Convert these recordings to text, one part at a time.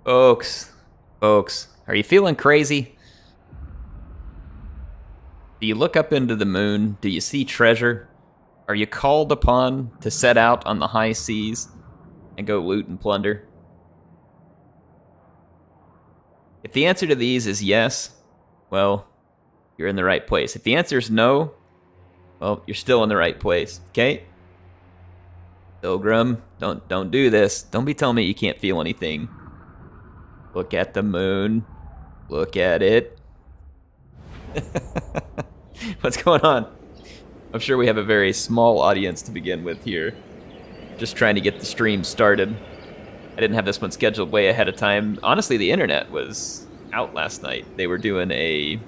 Folks, are you feeling crazy? Do you look up into the moon? Do you see treasure? Are you called upon to set out on the high seas and go loot and plunder? If the answer to these is yes, well, you're in the right place. If the answer is no, well, you're still in the right place, okay? Pilgrim, don't do this. Don't be telling me you can't feel anything. Look at the moon. Look at it. What's going on? I'm sure we have a very small audience to begin with here. Just trying to get the stream started. I didn't have this one scheduled way ahead of time. Honestly, the internet was out last night. They were doing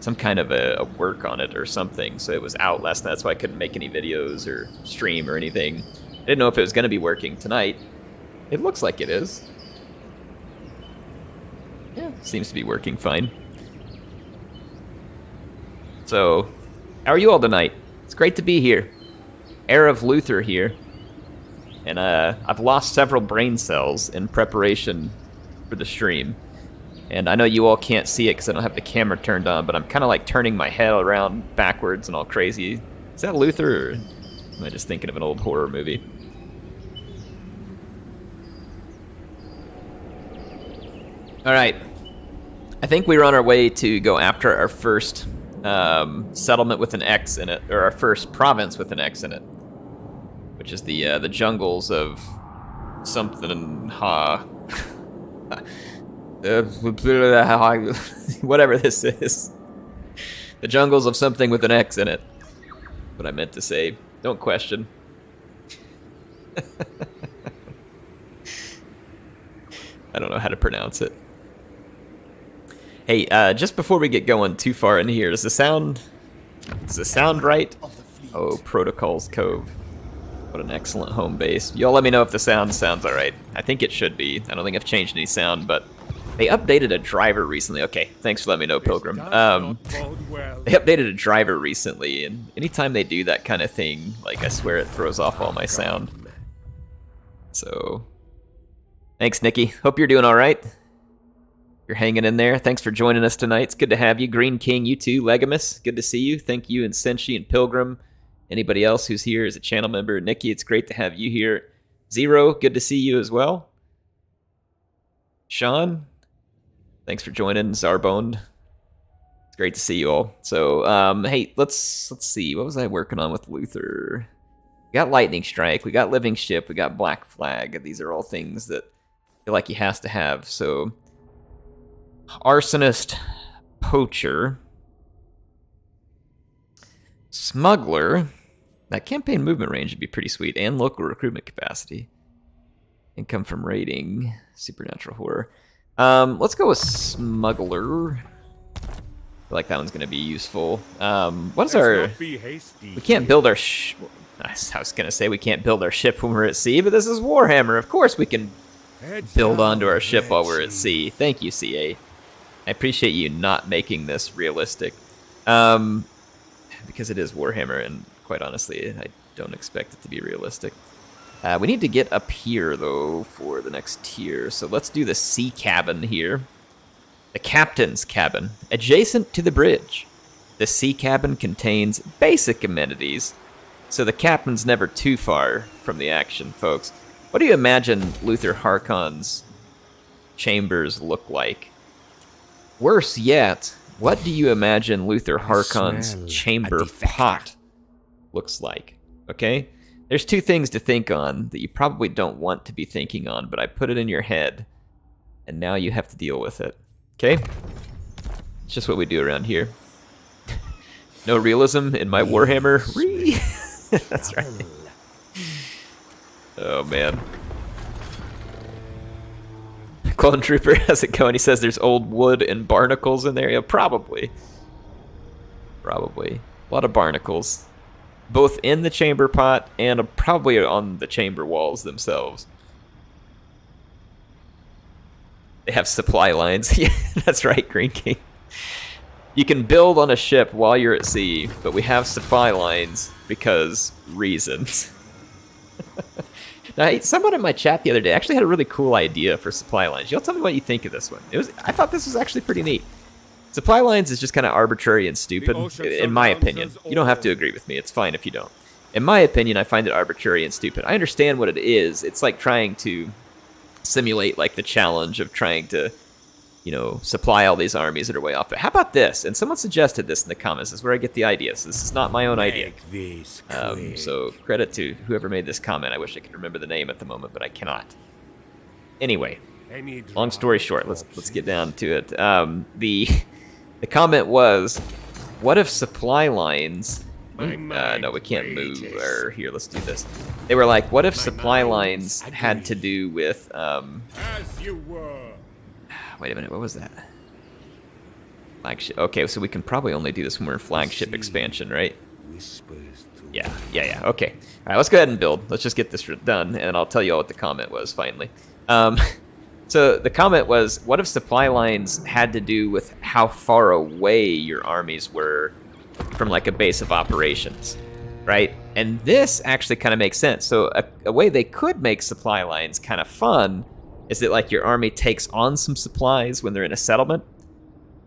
some kind of a work on it or something, so it was out last night. That's why I couldn't make any videos or stream or anything. I didn't know if it was going to be working tonight. It looks like it is. Yeah, seems to be working fine. So, how are you all tonight? It's great to be here. Heir of Luthor here. And I've lost several brain cells in preparation for the stream. And I know you all can't see it because I don't have the camera turned on, but I'm kind of like turning my head around backwards and all crazy. Is that Luthor, or am I just thinking of an old horror movie? Alright. I think we're on our way to go after our first settlement with an X in it, or our first province with an X in it. Which is the jungles of something, whatever this is. The jungles of something with an X in it. What I meant to say. Don't question. I don't know how to pronounce it. Hey, just before we get going too far in here, does the sound right? Oh, Protocols Cove. What an excellent home base. Y'all let me know if the sounds alright. I think it should be. I don't think I've changed any sound, but they updated a driver recently. Okay, thanks for letting me know, Pilgrim. They updated a driver recently, and anytime they do that kind of thing, like, I swear it throws off all my sound. So, thanks, Nikki. Hope you're doing alright. You're hanging in there. Thanks for joining us tonight. It's good to have you. Green King, you too. Legamus, good to see you. Thank you, and Senshi and Pilgrim. Anybody else who's here as a channel member. Nikki, it's great to have you here. Zero, good to see you as well. Sean, thanks for joining. Zarboned, it's great to see you all. So, hey, let's see. What was I working on with Luthor? We got Lightning Strike, we got Living Ship, we got Black Flag. These are all things that I feel like he has to have. So, Arsonist, Poacher, Smuggler. That campaign movement range would be pretty sweet, and local recruitment capacity. Income from raiding, supernatural horror. Let's go with Smuggler. I feel like that one's going to be useful. What is our... We can't build our... I was going to say we can't build our ship when we're at sea, but this is Warhammer. Of course we can build onto our ship while we're at sea. Thank you, CA. I appreciate you not making this realistic. Because it is Warhammer, and quite honestly, I don't expect it to be realistic. We need to get up here, though, for the next tier. So let's do the sea cabin here. The captain's cabin, adjacent to the bridge. The sea cabin contains basic amenities, so the captain's never too far from the action, folks. What do you imagine Luthor Harkon's chambers look like? Worse yet, what do you imagine Luthor Harkon's chamber pot looks like? Okay? There's two things to think on that you probably don't want to be thinking on, but I put it in your head, and now you have to deal with it. Okay? It's just what we do around here. No realism in my Warhammer. That's right. Oh, man. Clone Trooper, how's it going? He says there's old wood and barnacles in there. Yeah, probably. Probably. A lot of barnacles. Both in the chamber pot and probably on the chamber walls themselves. They have supply lines. Yeah, that's right, Green King. You can build on a ship while you're at sea, but we have supply lines because reasons. Now, someone in my chat the other day actually had a really cool idea for supply lines. Y'all tell me what you think of this one. I thought this was actually pretty neat. Supply lines is just kind of arbitrary and stupid, in my opinion. You don't have to agree with me. It's fine if you don't. In my opinion, I find it arbitrary and stupid. I understand what it is. It's like trying to simulate like the challenge of trying to, you know, supply all these armies that are way off. But how about this? And someone suggested this in the comments. This is where I get the idea. So this is not my own idea. So credit to whoever made this comment. I wish I could remember the name at the moment, but I cannot. Anyway, long story short, let's get down to it. The comment was, what if supply lines... no, we can't move. Or here, let's do this. They were like, what if supply lines had to do with... Wait a minute, what was that? Flagship. Okay, so we can probably only do this when we're in flagship expansion, right? Yeah. Okay. All right, let's go ahead and build. Let's just get this done, and I'll tell you all what the comment was finally. So the comment was, what if supply lines had to do with how far away your armies were from like a base of operations, right? And this actually kind of makes sense. So a way they could make supply lines kind of fun is that like your army takes on some supplies when they're in a settlement,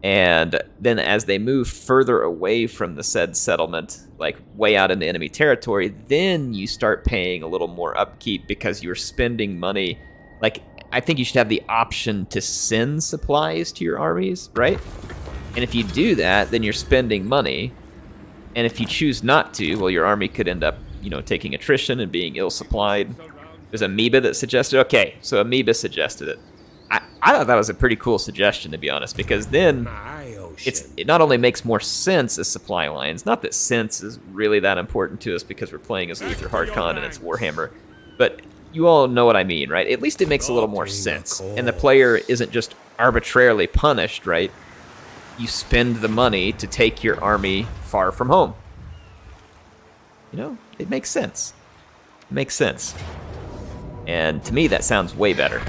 and then as they move further away from the said settlement, like way out into enemy territory, then you start paying a little more upkeep because you're spending money. Like, I think you should have the option to send supplies to your armies, right? And if you do that, then you're spending money. And if you choose not to, well, your army could end up, you know, taking attrition and being ill-supplied. There's Amoeba that suggested. Okay, so Amoeba suggested it. I thought that was a pretty cool suggestion, to be honest, because then it not only makes more sense as supply lines, not that sense is really that important to us because we're playing as Luthor Harkon and it's Warhammer, but you all know what I mean, right? At least it makes a little more sense, and the player isn't just arbitrarily punished, right? You spend the money to take your army far from home. You know, it makes sense. It makes sense. And to me, that sounds way better.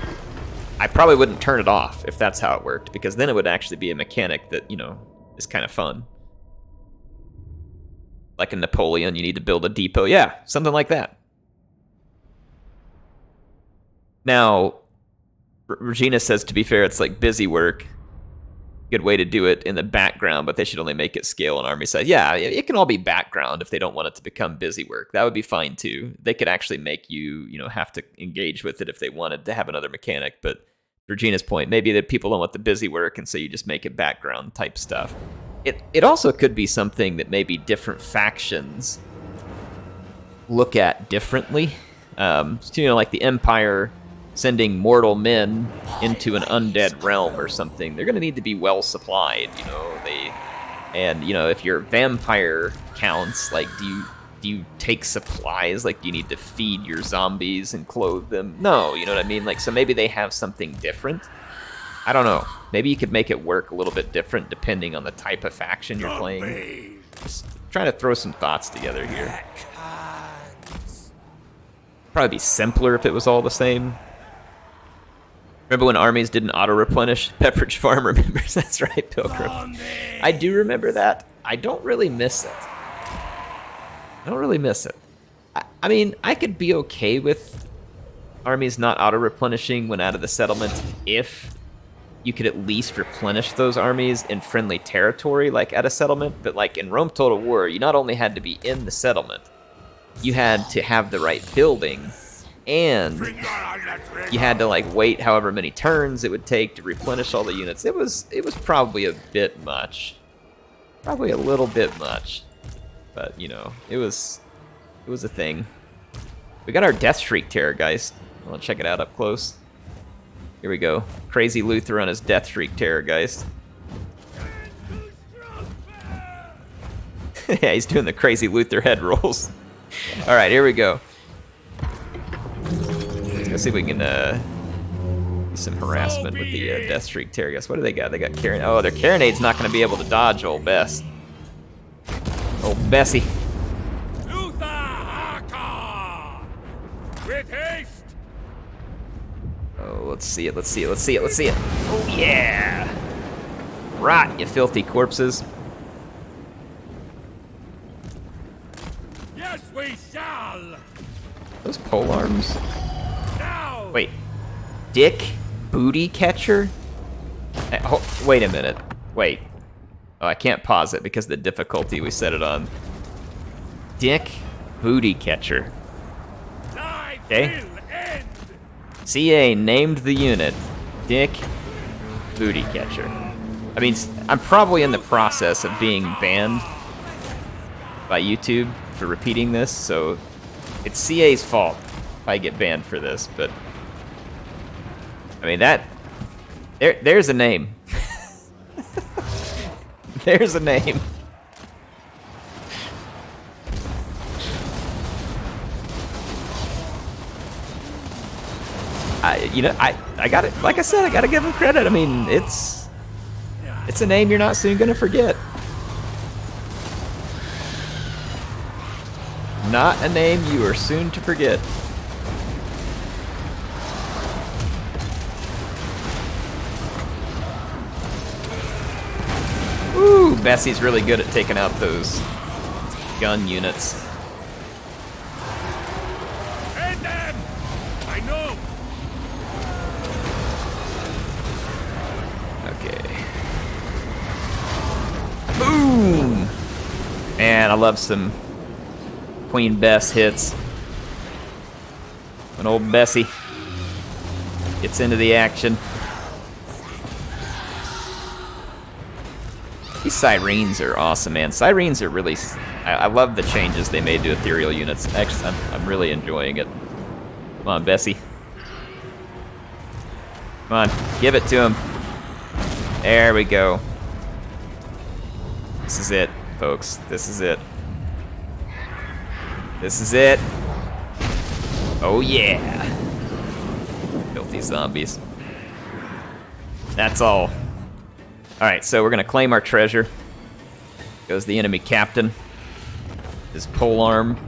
I probably wouldn't turn it off if that's how it worked, because then it would actually be a mechanic that, you know, is kind of fun. Like in Napoleon, you need to build a depot. Yeah, something like that. Now, Regina says, to be fair, it's like busy work. Good way to do it in the background, but they should only make it scale on army size. Yeah, it can all be background if they don't want it to become busy work. That would be fine too. They could actually make you, you know, have to engage with it if they wanted to have another mechanic. But Regina's point, maybe that people don't want the busy work, and so you just make it background type stuff. It also could be something that maybe different factions look at differently. You know, like the Empire sending mortal men into an undead realm or something. They're going to need to be well supplied, you know. And you know, if your vampire counts, like, do you take supplies? Like, do you need to feed your zombies and clothe them? No, you know what I mean? Like, so maybe they have something different. I don't know. Maybe you could make it work a little bit different depending on the type of faction you're playing. Just trying to throw some thoughts together here. Probably be simpler if it was all the same. Remember when armies didn't auto-replenish? Pepperidge Farm remembers. That's right, Pilgrim. I do remember that. I don't really miss it. I mean, I could be okay with armies not auto-replenishing when out of the settlement if you could at least replenish those armies in friendly territory, like at a settlement. But like in Rome Total War, you not only had to be in the settlement, you had to have the right building, and you had to like wait however many turns it would take to replenish all the units. It was probably a bit much, probably a little bit much, but you know, it was a thing. We got our Death Shriek Terrorgeist. I'll check it out up close. Here we go, crazy Luthor on his Death Shriek Terrorgeist. Yeah, he's doing the crazy Luthor head rolls. All right, here we go. Let's see if we can do some harassment with the Death Shriek Terrorgeist. What do they got? They got Carron. Oh, their Carronade's not going to be able to dodge old Bess. Old Bessie. Luthor Harkon! With haste! Oh, let's see it. Oh, yeah! Rot, you filthy corpses. Yes, we shall! Those pole arms. Dick Booty Catcher? Wait a minute. Wait. Oh, I can't pause it because of the difficulty we set it on. Dick Booty Catcher. Okay. CA named the unit Dick Booty Catcher. I mean, I'm probably in the process of being banned by YouTube for repeating this, so it's CA's fault if I get banned for this, but I mean there's a name. There's a name. I got it. Like I said, I gotta give him credit. I mean, it's a name you're not soon gonna forget. Not a name you are soon to forget. Ooh, Bessie's really good at taking out those gun units. Hit them! I know! Okay. Boom! Man, I love some Queen Bess hits. When old Bessie gets into the action. These Sirens are awesome, man. Sirens are really... I love the changes they made to ethereal units. Actually, I'm really enjoying it. Come on, Bessie. Come on, give it to him. There we go. This is it, folks. This is it. This is it. Oh yeah. Filthy zombies. That's all. Alright, so we're gonna claim our treasure. Goes the enemy captain. His polearm.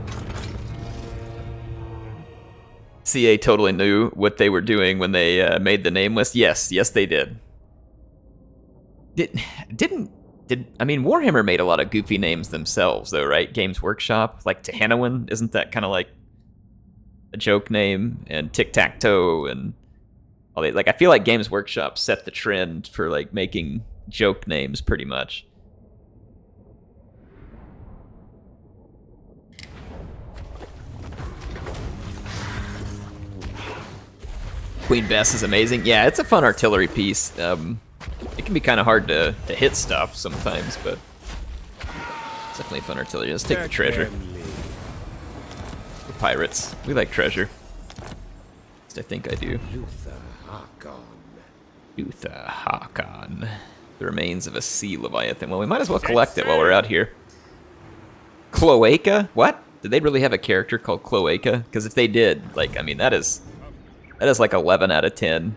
CA totally knew what they were doing when they made the name list. Yes, they did. I mean, Warhammer made a lot of goofy names themselves, though, right? Games Workshop, like Tehanawan, isn't that kind of like a joke name? And Tic-Tac-Toe, and all that. Like, I feel like Games Workshop set the trend for like making joke names, pretty much. Queen Bess is amazing. Yeah, it's a fun artillery piece. It can be kind of hard to hit stuff sometimes, but it's definitely fun artillery. Let's take the treasure. The pirates. We like treasure. At least I think I do. Luthor Harkon. Luthor Harkon. The remains of a sea leviathan. Well, we might as well collect it while we're out here. Cloaca? What? Did they really have a character called Cloaca? Because if they did, like, I mean, that is like 11 out of 10.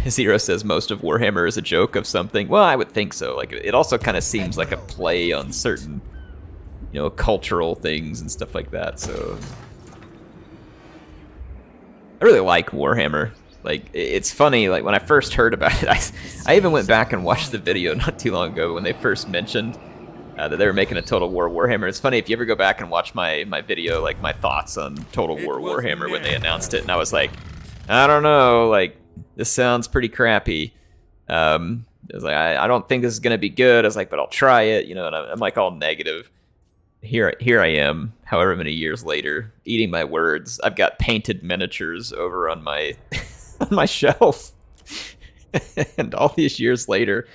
Zero says most of Warhammer is a joke of something. Well, I would think so. Like, it also kind of seems like a play on certain, you know, cultural things and stuff like that. So I really like Warhammer. Like, it's funny, like, when I first heard about it, I even went back and watched the video not too long ago when they first mentioned that they were making a Total War Warhammer. It's funny, if you ever go back and watch my video, like, my thoughts on Total War Warhammer when they announced it, and I was like, I don't know, like, this sounds pretty crappy. I was like, I don't think this is going to be good. I was like, but I'll try it, you know, and I'm like all negative. Here I am, however many years later, eating my words. I've got painted miniatures over on my on my shelf. And all these years later,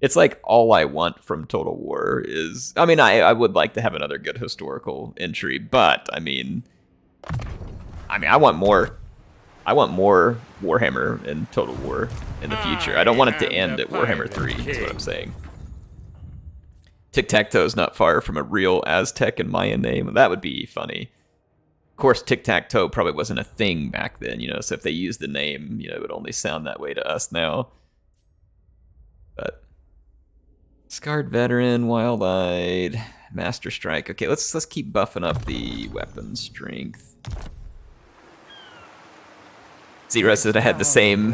it's like all I want from Total War is... I mean, I would like to have another good historical entry, but, I mean, I want more. I want more Warhammer and Total War in the future. I don't want it to end at Warhammer 3, is what I'm saying. Tic-Tac-Toe is not far from a real Aztec and Mayan name. That would be funny. Of course, Tic-Tac-Toe probably wasn't a thing back then, you know, so if they used the name, you know, it would only sound that way to us now. But Scarred Veteran, Wild-Eyed, Master Strike. Okay, let's keep buffing up the weapon strength. Zero said I had the same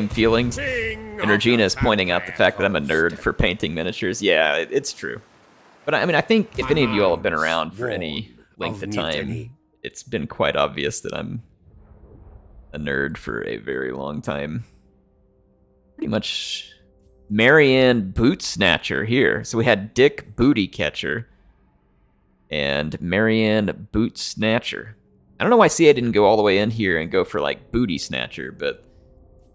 feelings. And Regina is pointing out the fact that I'm a nerd for painting miniatures. Yeah, it's true. But I mean, I think if any of you all have been around for any length of time, it's been quite obvious that I'm a nerd for a very long time. Pretty much Marianne Boot Snatcher here. So we had Dick Booty Catcher and Marianne Boot Snatcher. I don't know why CA didn't go all the way in here and go for like Booty Snatcher, but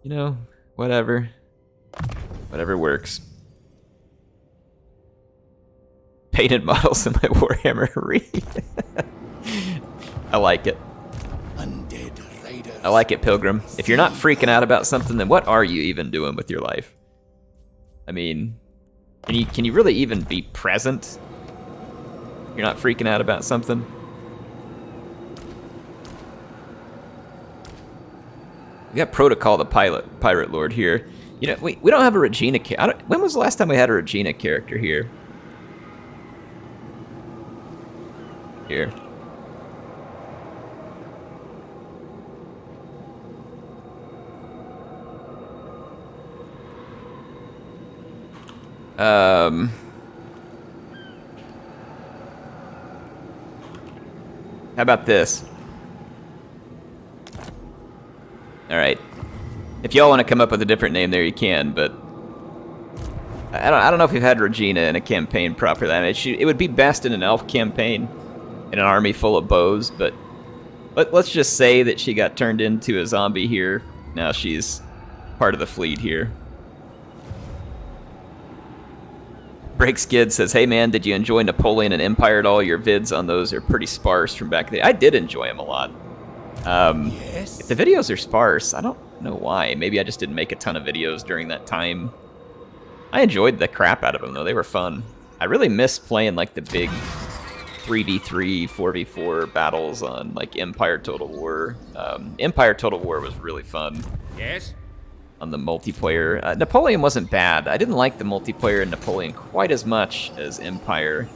you know, whatever. Whatever works. Painted models in my Warhammer arena. I like it. Undead raiders. I like it, Pilgrim. If you're not freaking out about something, then what are you even doing with your life? I mean, can you really even be present? You're not freaking out about something? We got Protocol, the Pirate Lord here. You know, we don't have a Regina character. When was the last time we had a Regina character here? Here. How about this? All right. If y'all want to come up with a different name there, you can, but I don't know if we've had Regina in a campaign properly. I mean, it would be best in an elf campaign, in an army full of bows, but let's just say that she got turned into a zombie here. Now she's part of the fleet here. Breakskid says, hey man, did you enjoy Napoleon and Empire at all? Your vids on those are pretty sparse from back then. I did enjoy them a lot. Yes. If the videos are sparse, I don't know why. Maybe I just didn't make a ton of videos during that time. I enjoyed the crap out of them, though. They were fun. I really miss playing, like, the big 3v3, 4v4 battles on, like, Empire Total War. Empire Total War was really fun. Yes. On the multiplayer. Napoleon wasn't bad. I didn't like the multiplayer in Napoleon quite as much as Empire.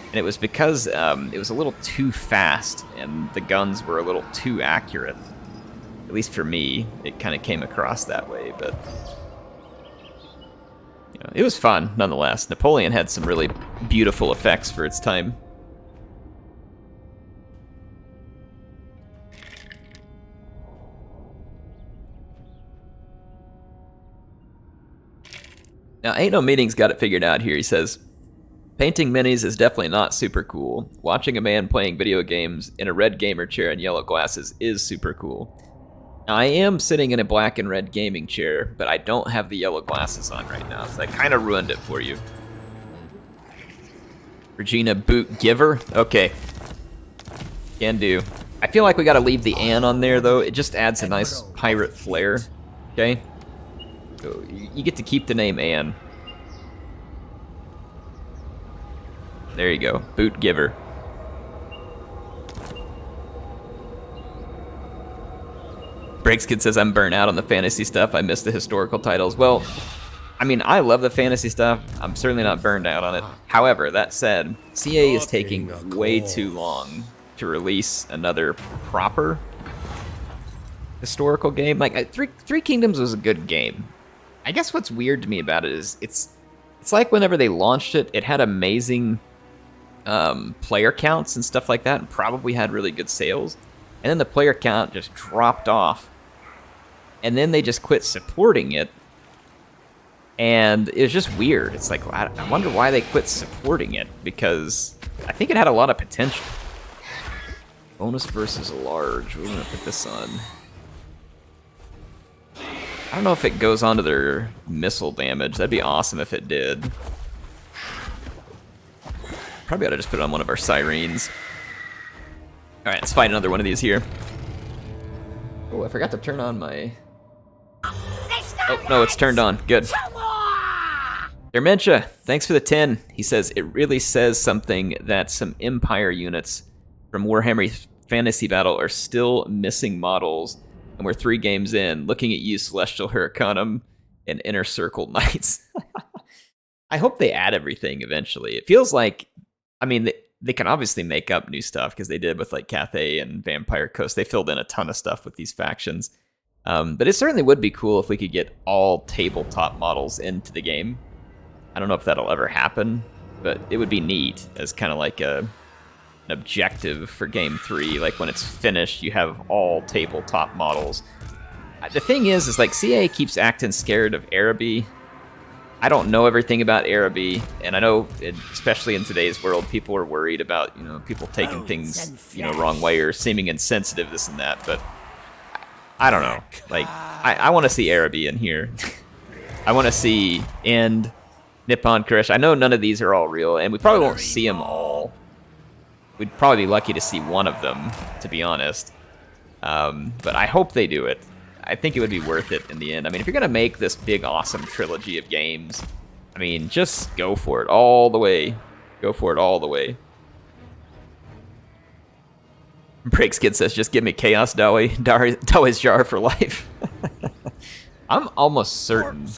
And it was because it was a little too fast, and the guns were a little too accurate. At least for me, it kind of came across that way, but you know, it was fun nonetheless. Napoleon had some really beautiful effects for its time. Now, Ain't No Meeting's got it figured out here. He says, painting minis is definitely not super cool. Watching a man playing video games in a red gamer chair and yellow glasses is super cool. Now, I am sitting in a black and red gaming chair, but I don't have the yellow glasses on right now, so that kind of ruined it for you. Regina Boot Giver? Okay. Can do. I feel like we gotta leave the Ann on there, though. It just adds a nice pirate flair. Okay? So you get to keep the name Ann. There you go. Boot Giver. Breakskid says, I'm burnt out on the fantasy stuff. I miss the historical titles. Well, I mean, I love the fantasy stuff. I'm certainly not burned out on it. However, that said, CA is taking way too long to release another proper historical game. Like, Three Kingdoms was a good game. I guess what's weird to me about it is it's like whenever they launched it, it had amazing player counts and stuff like that, and probably had really good sales. And then the player count just dropped off. And then they just quit supporting it. And it was just weird. It's like, I wonder why they quit supporting it, because I think it had a lot of potential. Bonus versus large. We're gonna put this on. I don't know if it goes onto their missile damage. That'd be awesome if it did. Probably ought to just put it on one of our sirens. Alright, let's find another one of these here. Oh, I forgot to turn on my... Oh, no, it's turned on. Good. Dementia, thanks for the 10. He says, it really says something that some Empire units from Warhammer Fantasy Battle are still missing models, and we're 3 games in, looking at you, Celestial Huracanum and Inner Circle Knights. I hope they add everything eventually. It feels like, I mean, they can obviously make up new stuff, because they did with like Cathay and Vampire Coast. They filled in a ton of stuff with these factions. But it certainly would be cool if we could get all tabletop models into the game. I don't know if that'll ever happen, but it would be neat as kind of like a an objective for Game 3. Like, when it's finished, you have all tabletop models. The thing is like, CA keeps acting scared of Araby. I don't know everything about Araby, and I know, especially in today's world, people are worried about, you know, people taking things, you know, wrong way or seeming insensitive, this and that, but I don't know. Like, I want to see Araby in here. I want to see End, Nippon Kurish. I know none of these are all real, and we probably won't see them all. We'd probably be lucky to see one of them, to be honest. But I hope they do it. I think it would be worth it in the end. I mean, if you're going to make this big, awesome trilogy of games, I mean, just go for it all the way. Go for it all the way. Breakskid says, just give me Chaos Dawei's Jar for life. I'm almost certain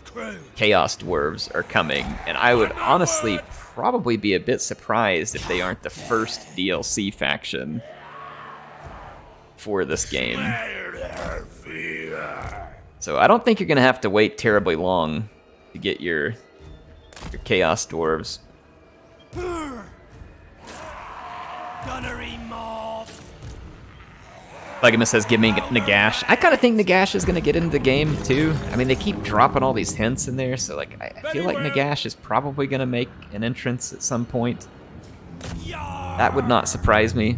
Chaos Dwarves are coming, and I would honestly probably be a bit surprised if they aren't the first DLC faction for this game. So I don't think you're going to have to wait terribly long to get your Chaos Dwarves. Legamus says, give me Nagash. I kind of think Nagash is going to get into the game, too. I mean, they keep dropping all these hints in there, so like I feel like Nagash is probably going to make an entrance at some point. That would not surprise me.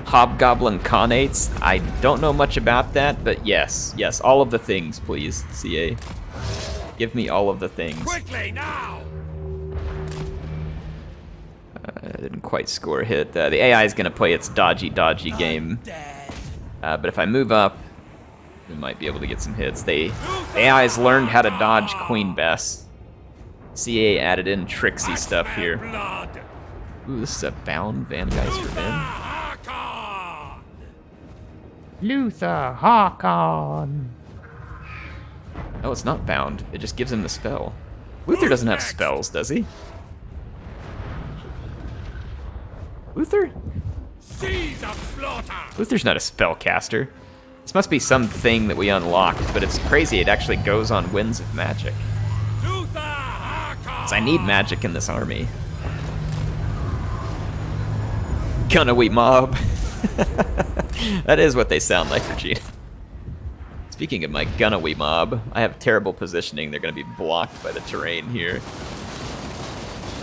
Hobgoblin Conates. I don't know much about that, but yes, all of the things, please, CA. Give me all of the things. Quickly now! Didn't quite score a hit. The AI is going to play its dodgy game. But if I move up, we might be able to get some hits. The AI's learned how to dodge Queen Bess. CA added in tricksy stuff here. Ooh, this is a bound Van Guy's Revenge. Luthor Harkon. Oh, it's not bound. It just gives him the spell. Luthor doesn't have spells, does he? Luthor? Luthor's not a spellcaster. This must be something that we unlocked, but it's crazy. It actually goes on Winds of Magic. 'Cause I need magic in this army. Gunaway mob. That is what they sound like, Regina. Speaking of my Gunaway mob, I have terrible positioning. They're going to be blocked by the terrain here.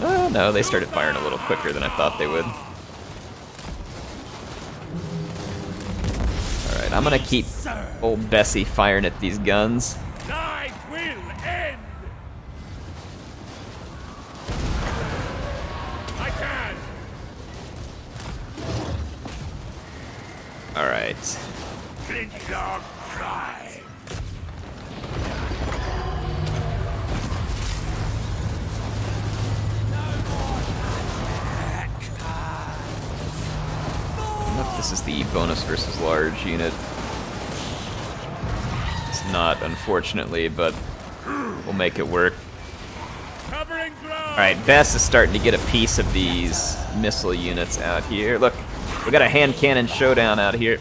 Oh no, they started firing a little quicker than I thought they would. Alright, I'm going to keep old Bessie firing at these guns. I will end. I can. Alright. Flintlock Prime. I don't know if this is the bonus versus large unit. It's not, unfortunately, but we'll make it work. Covering ground. Alright, Bess is starting to get a piece of these missile units out here. Look, we got a hand cannon showdown out here.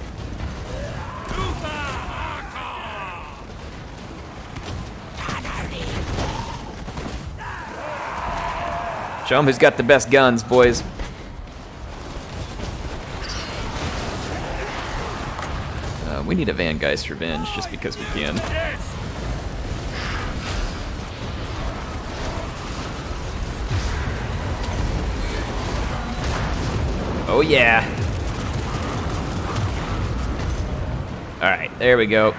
Show 'em who's got the best guns, boys. We need a Van Guy's Revenge just because we can. Oh yeah. Alright, there we go.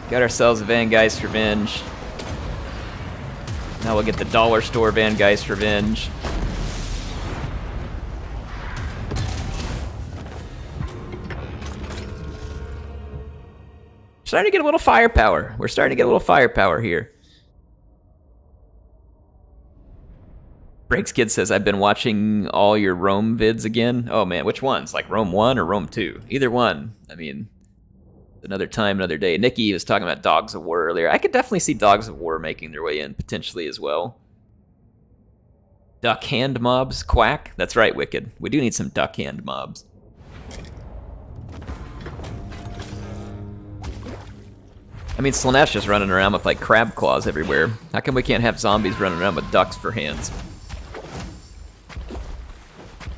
Got ourselves a Van Guy's Revenge. Now we'll get the dollar store Van Guy's Revenge. Starting to get a little firepower. We're starting to get a little firepower here. Breaks Kid says, I've been watching all your Rome vids again. Oh man, which ones? Like Rome 1 or Rome 2? Either one. I mean, another time, another day. Nikki was talking about Dogs of War earlier. I could definitely see Dogs of War making their way in, potentially as well. Duck hand mobs, quack. That's right, Wicked. We do need some duck hand mobs. I mean, Slanesh is running around with like crab claws everywhere. How come we can't have zombies running around with ducks for hands?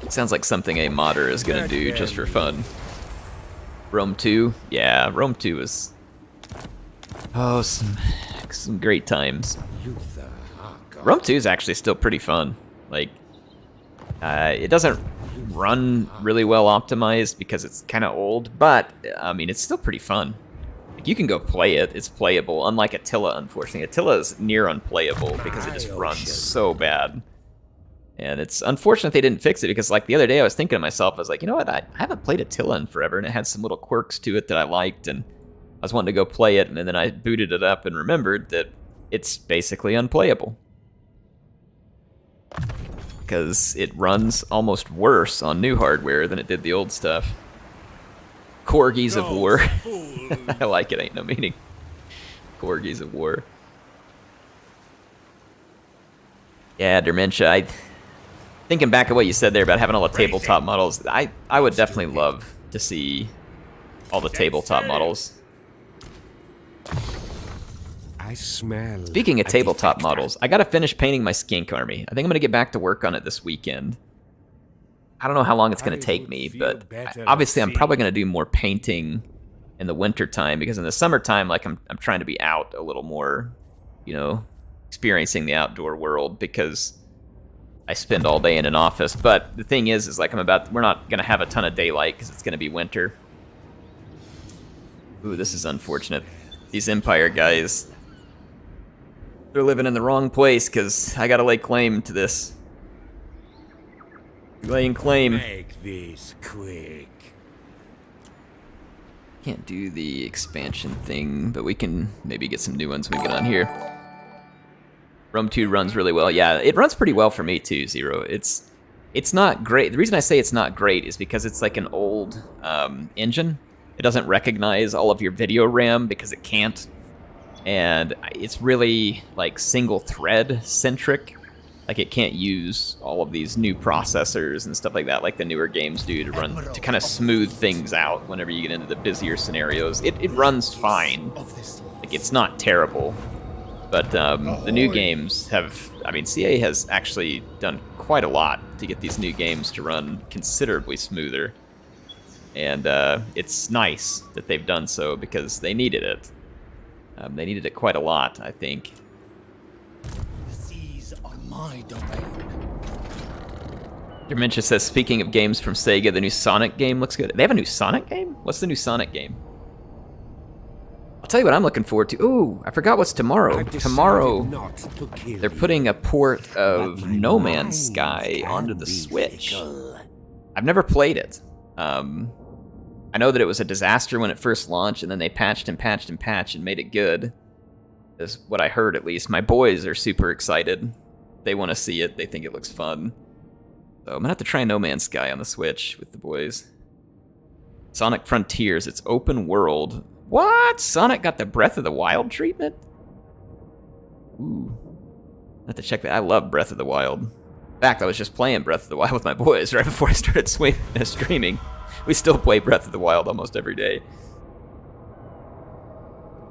Sounds like something a modder is gonna do just for fun. Rome 2? Yeah, Rome 2 is... Oh, some great times. Luthor Harkon. Rome 2 is actually still pretty fun. Like, it doesn't run really well optimized because it's kind of old, but, I mean, it's still pretty fun. Like, you can go play it, it's playable, unlike Attila, unfortunately. Attila is near unplayable because it just runs so bad. And it's unfortunate they didn't fix it because, like, the other day I was thinking to myself, I was like, you know what, I haven't played Attila in forever, and it had some little quirks to it that I liked, and I was wanting to go play it, and then I booted it up and remembered that it's basically unplayable. Because it runs almost worse on new hardware than it did the old stuff. Corgis of War. I like it, ain't no meaning. Corgis of War. Yeah, Dementia, thinking back at what you said there about having all the tabletop models, I would definitely love to see all the tabletop models. I smell. Speaking of tabletop models, I gotta finish painting my skink army. I think I'm gonna get back to work on it this weekend. I don't know how long it's gonna take me, but obviously I'm probably gonna do more painting in the winter time because in the summertime, like I'm trying to be out a little more, you know, experiencing the outdoor world because I spend all day in an office. But the thing is like we're not gonna have a ton of daylight because it's gonna be winter. Ooh, this is unfortunate. These Empire guys, they're living in the wrong place because I gotta lay claim to this. Laying claim. Make this quick. Can't do the expansion thing, but we can maybe get some new ones when we get on here. Rome 2 runs really well. Yeah, it runs pretty well for me too, Zero. It's not great. The reason I say it's not great is because it's like an old engine. It doesn't recognize all of your video RAM because it can't. And it's really like single thread centric. Like it can't use all of these new processors and stuff like that like the newer games do to kind of smooth things out whenever you get into the busier scenarios. It runs fine. Like it's not terrible. But the new games have, I mean, CA has actually done quite a lot to get these new games to run considerably smoother. And it's nice that they've done so because they needed it. They needed it quite a lot, I think. The seas are my domain. Dementia says, speaking of games from Sega, the new Sonic game looks good. They have a new Sonic game? What's the new Sonic game? I'll tell you what I'm looking forward to. Ooh, I forgot what's tomorrow. Tomorrow, they're putting a port of No Man's Sky onto the Switch. I've never played it. I know that it was a disaster when it first launched, and then they patched and patched and patched and made it good. Is what I heard, at least. My boys are super excited. They want to see it. They think it looks fun. So I'm going to have to try No Man's Sky on the Switch with the boys. Sonic Frontiers, it's open world. What? Sonic got the Breath of the Wild treatment? Ooh. I have to check that. I love Breath of the Wild. In fact, I was just playing Breath of the Wild with my boys right before I started streaming. We still play Breath of the Wild almost every day.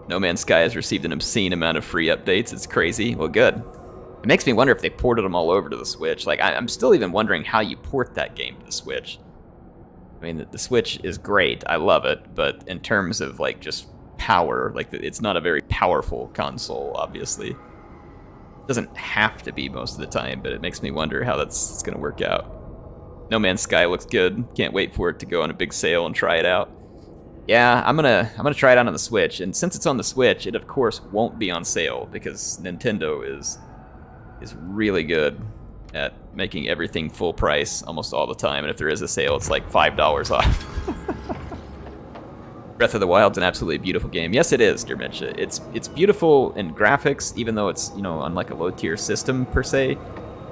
No Man's Sky has received an obscene amount of free updates. It's crazy. Well, good. It makes me wonder if they ported them all over to the Switch. Like, I'm still even wondering how you port that game to the Switch. I mean, the Switch is great. I love it. But in terms of, like, just power, like, it's not a very powerful console, obviously. It doesn't have to be most of the time, but it makes me wonder how it's going to work out. No Man's Sky looks good. Can't wait for it to go on a big sale and try it out. Yeah, I'm gonna try it out on the Switch, and since it's on the Switch, it of course won't be on sale because Nintendo is really good at making everything full price almost all the time, and if there is a sale, it's like $5 off. Breath of the Wild's an absolutely beautiful game. Yes, it is, Dementia. It's beautiful in graphics, even though it's, you know, on like a low-tier system per se,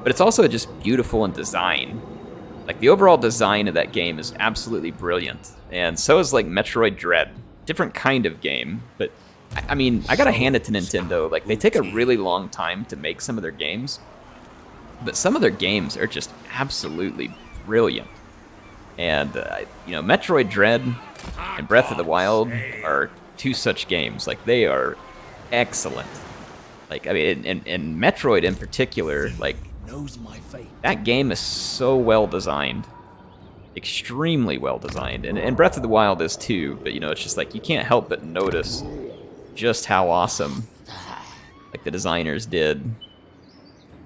but it's also just beautiful in design. Like, the overall design of that game is absolutely brilliant, and so is, like, Metroid Dread. Different kind of game, but, I mean, I gotta hand it to Nintendo. Like, they take a really long time to make some of their games, but some of their games are just absolutely brilliant. And, you know, Metroid Dread and Breath of the Wild are two such games. Like, they are excellent. Like, I mean, and Metroid in particular, like, knows my fate. That game is so well designed. Extremely well designed. And Breath of the Wild is too, but you know, it's just like you can't help but notice just how awesome like the designers did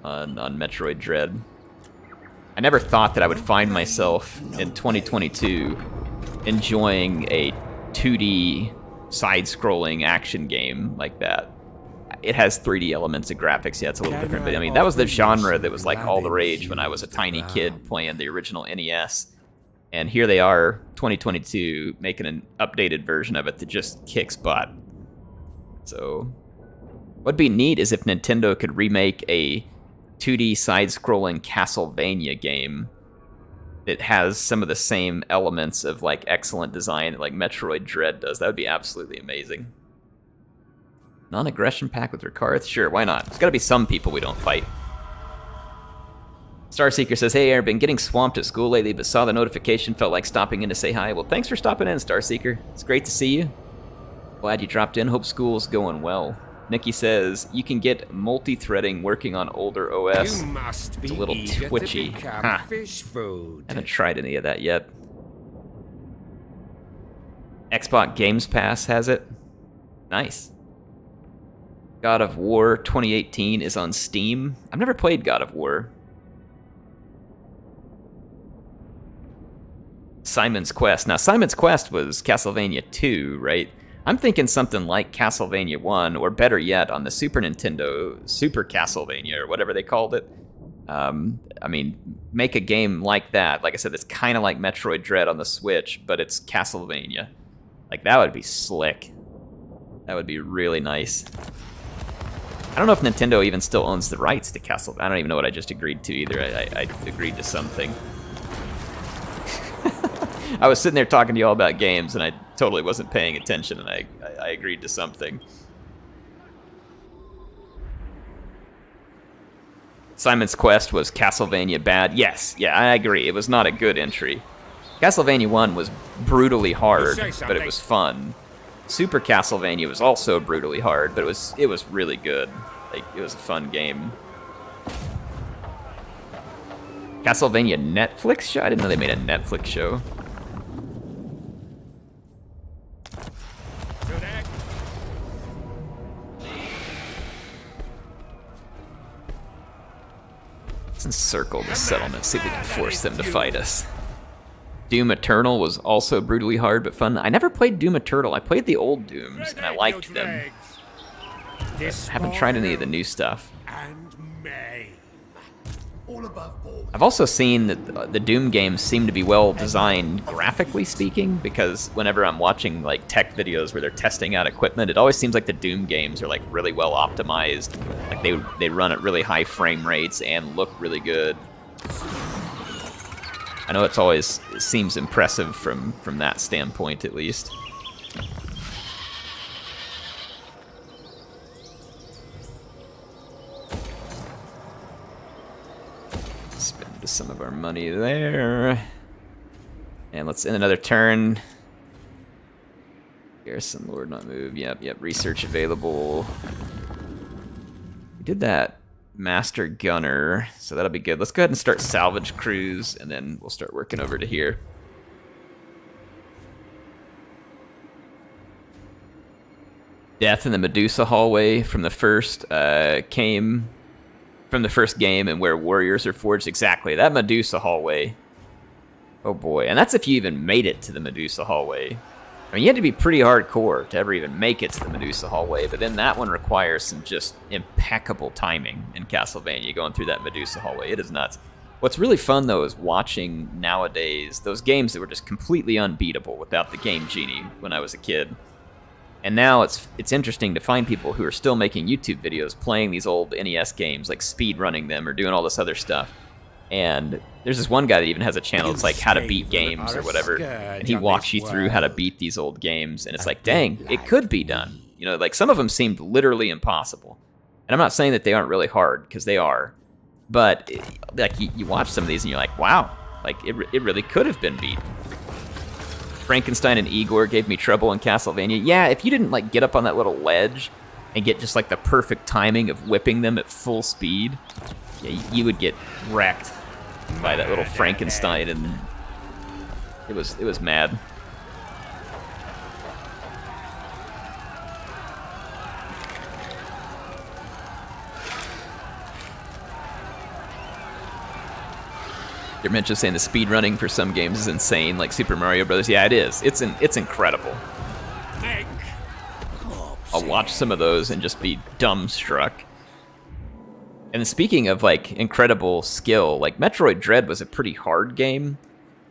on Metroid Dread. I never thought that I would find myself in 2022 enjoying a 2D side-scrolling action game like that. It has 3D elements and graphics, yeah, it's a little different, but I mean, that was the genre that was like all the rage when I was a tiny kid playing the original NES. And here they are, 2022, making an updated version of it that just kicks butt. So, what'd be neat is if Nintendo could remake a 2D side-scrolling Castlevania game that has some of the same elements of like excellent design that like Metroid Dread does. That would be absolutely amazing. Non-aggression pack with Rekarth? Sure, why not? There's gotta be some people we don't fight. Starseeker says, hey, I've been getting swamped at school lately, but saw the notification, felt like stopping in to say hi. Well, thanks for stopping in, Starseeker. It's great to see you. Glad you dropped in. Hope school's going well. Nikki says, you can get multi-threading working on older OS. You must be It's a little eager twitchy. to become Huh. fish food. Haven't tried any of that yet. Xbox Games Pass has it. Nice. God of War 2018 is on Steam. I've never played God of War. Simon's Quest. Now, Simon's Quest was Castlevania 2, right? I'm thinking something like Castlevania 1, or better yet, on the Super Nintendo, Super Castlevania, or whatever they called it. I mean, make a game like that. Like I said, it's kind of like Metroid Dread on the Switch, but it's Castlevania. Like, that would be slick. That would be really nice. I don't know if Nintendo even still owns the rights to Castlevania. I don't even know what I just agreed to either. I agreed to something. I was sitting there talking to you all about games, and I totally wasn't paying attention, and I agreed to something. Simon's Quest was Castlevania bad. Yes, yeah, I agree. It was not a good entry. Castlevania 1 was brutally hard, but it was fun. Super Castlevania was also brutally hard, but it was really good. Like, it was a fun game. Castlevania Netflix show? I didn't know they made a Netflix show. Let's encircle the settlement, see if we can force them to fight us. Doom Eternal was also brutally hard but fun. I never played Doom Eternal. I played the old Dooms, and I liked them. I haven't tried any of the new stuff. All above board. I've also seen that the Doom games seem to be well designed graphically speaking, because whenever I'm watching like tech videos where they're testing out equipment, it always seems like the Doom games are like really well optimized. Like they run at really high frame rates and look really good. I know it seems impressive from that standpoint at least. Spend some of our money there. And let's end another turn. Garrison Lord not move. Yep, research available. We did that Master Gunner, so that'll be good. Let's go ahead and start Salvage Cruise, and then we'll start working over to here. Death in the Medusa hallway from the first came from the first game, and where warriors are forged. Exactly, that Medusa hallway. Oh boy, and that's if you even made it to the Medusa hallway. I mean, you had to be pretty hardcore to ever even make it to the Medusa hallway, but then that one requires some just impeccable timing in Castlevania, going through that Medusa hallway. It is nuts. What's really fun, though, is watching nowadays those games that were just completely unbeatable without the Game Genie when I was a kid. And now it's interesting to find people who are still making YouTube videos playing these old NES games, like speed running them or doing all this other stuff. And there's this one guy that even has a channel, it's like how to beat games or whatever, and he walks you through how to beat these old games, and it's like, dang, it could be done. You know, like some of them seemed literally impossible. And I'm not saying that they aren't really hard, because they are, but like you watch some of these and you're like, wow, like it really could have been beat. Frankenstein and Igor gave me trouble in Castlevania. Yeah, if you didn't like get up on that little ledge and get just like the perfect timing of whipping them at full speed, Yeah, you would get wrecked by that little Frankenstein, and it was mad. You're mentioned saying the speed running for some games is insane, like Super Mario Brothers. Yeah, it is. It's incredible. I'll watch some of those and just be dumbstruck. And speaking of like incredible skill, like Metroid Dread was a pretty hard game,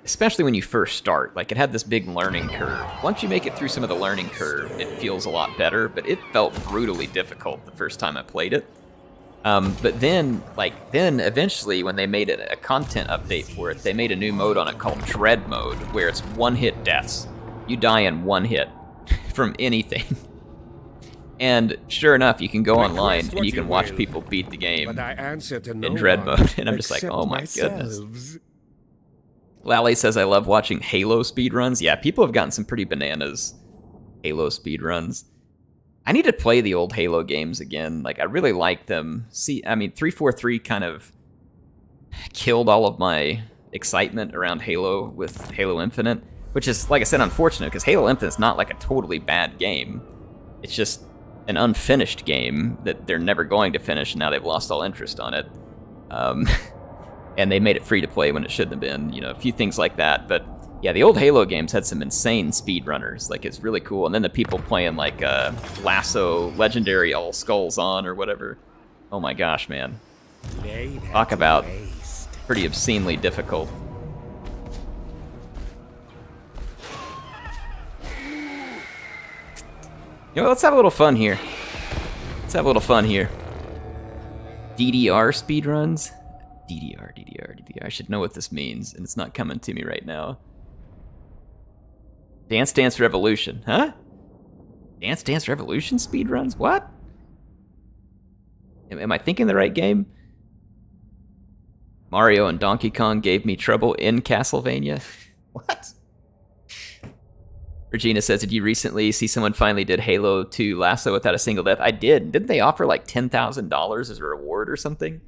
especially when you first start. Like it had this big learning curve. Once you make it through some of the learning curve, it feels a lot better, but it felt brutally difficult the first time I played it. But then eventually when they made it a content update for it, they made a new mode on it called Dread Mode, where it's one-hit deaths. You die in one hit from anything. And sure enough, you can go online and you can watch people beat the game in Dread Mode. And I'm just like, oh my goodness. Lally says, I love watching Halo speedruns. Yeah, people have gotten some pretty bananas Halo speedruns. I need to play the old Halo games again. Like, I really like them. See, I mean, 343 kind of killed all of my excitement around Halo with Halo Infinite, which is, like I said, unfortunate, because Halo Infinite's not like a totally bad game. It's just an unfinished game that they're never going to finish, and now they've lost all interest on it. And they made it free to play when it shouldn't have been, you know, a few things like that. But yeah, the old Halo games had some insane speedrunners. Like, it's really cool. And then the people playing, like, Lasso, Legendary All Skulls On, or whatever. Oh my gosh, man. Talk about pretty obscenely difficult. You know, let's have a little fun here. Let's have a little fun here. DDR speedruns? DDR. I should know what this means, and it's not coming to me right now. Dance Dance Revolution, huh? Dance Dance Revolution speedruns? What? Am I thinking the right game? Mario and Donkey Kong gave me trouble in Castlevania? What? Regina says, did you recently see someone finally did Halo 2 Lasso without a single death? I did. Didn't they offer like $10,000 as a reward or something?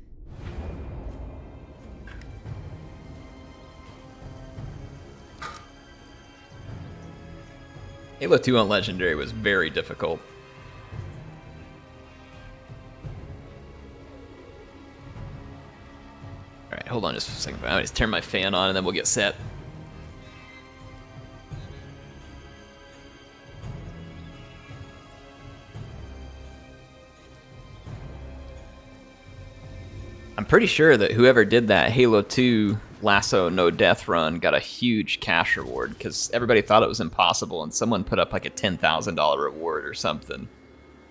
Halo 2 on Legendary was very difficult. Alright, hold on just a second. I'll just turn my fan on and then we'll get set. I'm pretty sure that whoever did that Halo 2 Lasso no death run got a huge cash reward because everybody thought it was impossible and someone put up like a $10,000 reward or something,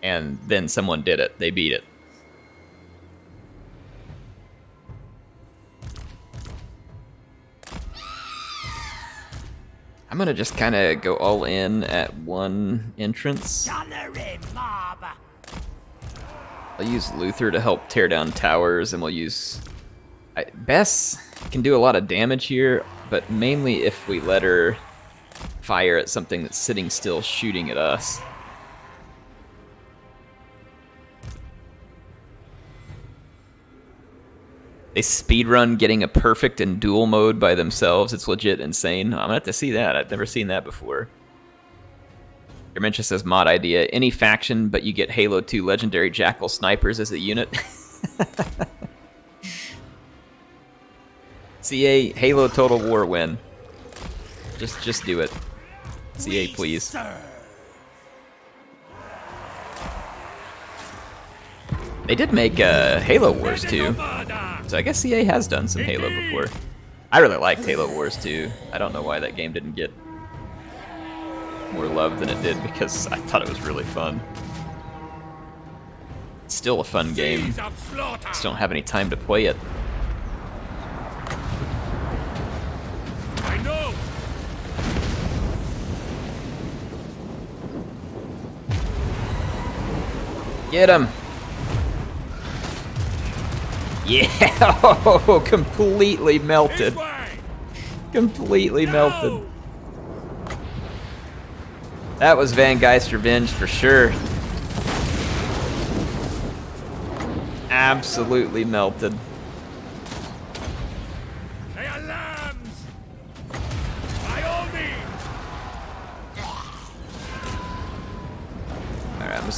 and then someone did it. They beat it. I'm gonna just kind of go all in at one entrance. I'll use Luthor to help tear down towers, and we'll use... Bess can do a lot of damage here, but mainly if we let her fire at something that's sitting still shooting at us. They speedrun getting a perfect in duel mode by themselves. It's legit insane. I'm gonna have to see that. I've never seen that before. Dementia says mod idea. Any faction, but you get Halo 2 Legendary Jackal Snipers as a unit. CA, Halo Total War win. Just do it. CA, please. They did make Halo Wars 2. So I guess CA has done some Halo before. I really liked Halo Wars 2. I don't know why that game didn't get more love than it did, because I thought it was really fun. It's still a fun game. Just don't have any time to play it. I know. Get him! Yeah! Oh, completely melted. Completely melted. That was Van Geist Revenge for sure. Absolutely melted.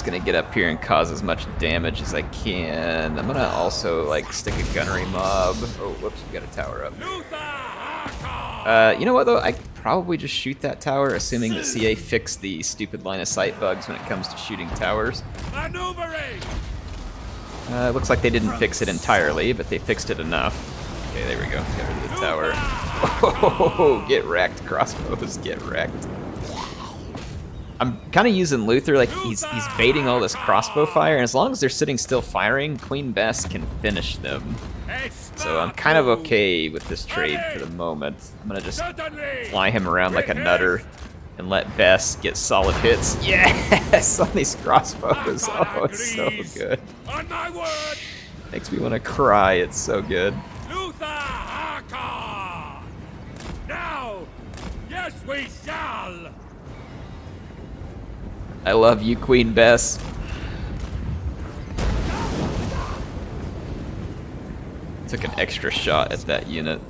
gonna get up here and cause as much damage as I can. I'm gonna also like stick a gunnery mob. Oh, whoops, we got a tower up. Luthor Harkon! You know what though? I could probably just shoot that tower, assuming that CA fixed the stupid line of sight bugs when it comes to shooting towers. Maneuvering! It looks like they didn't fix it entirely, but they fixed it enough. Okay, there we go. Get rid of the tower. Oh, get wrecked, crossbows, get wrecked. I'm kind of using Luthor like he's baiting all this crossbow fire, and as long as they're sitting still firing, Queen Bess can finish them. So I'm kind of okay with this trade for the moment. I'm gonna just fly him around like a nutter and let Bess get solid hits. Yes, on these crossbows. Oh, it's so good. On my word! Makes me want to cry. It's so good. Luthor Harkon! Now! Yes, we shall! I love you, Queen Bess. Took an extra shot at that unit.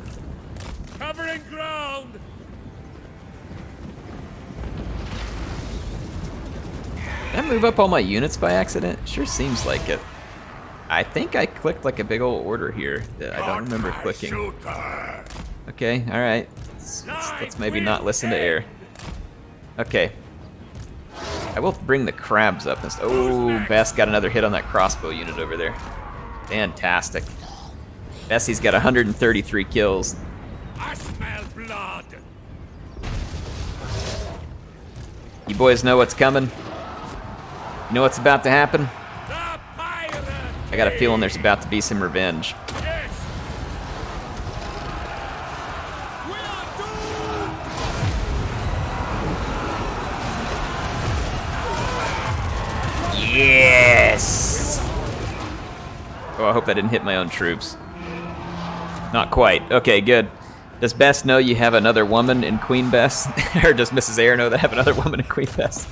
Covering ground! Did I move up all my units by accident? Sure seems like it. I think I clicked like a big old order here that I don't remember clicking. Okay, alright. Let's maybe not listen to air. Okay. I will bring the crabs up. Oh, Bess got another hit on that crossbow unit over there. Fantastic. Bessie's got 133 kills. I smell blood! You boys know what's coming? You know what's about to happen? The pirate! I got a feeling there's about to be some revenge. Yes! We are doomed! Yes! Oh, I hope that didn't hit my own troops. Not quite. Okay, good. Does Bess know you have another woman in Queen Bess? Or does Mrs. Eyre know they have another woman in Queen Bess?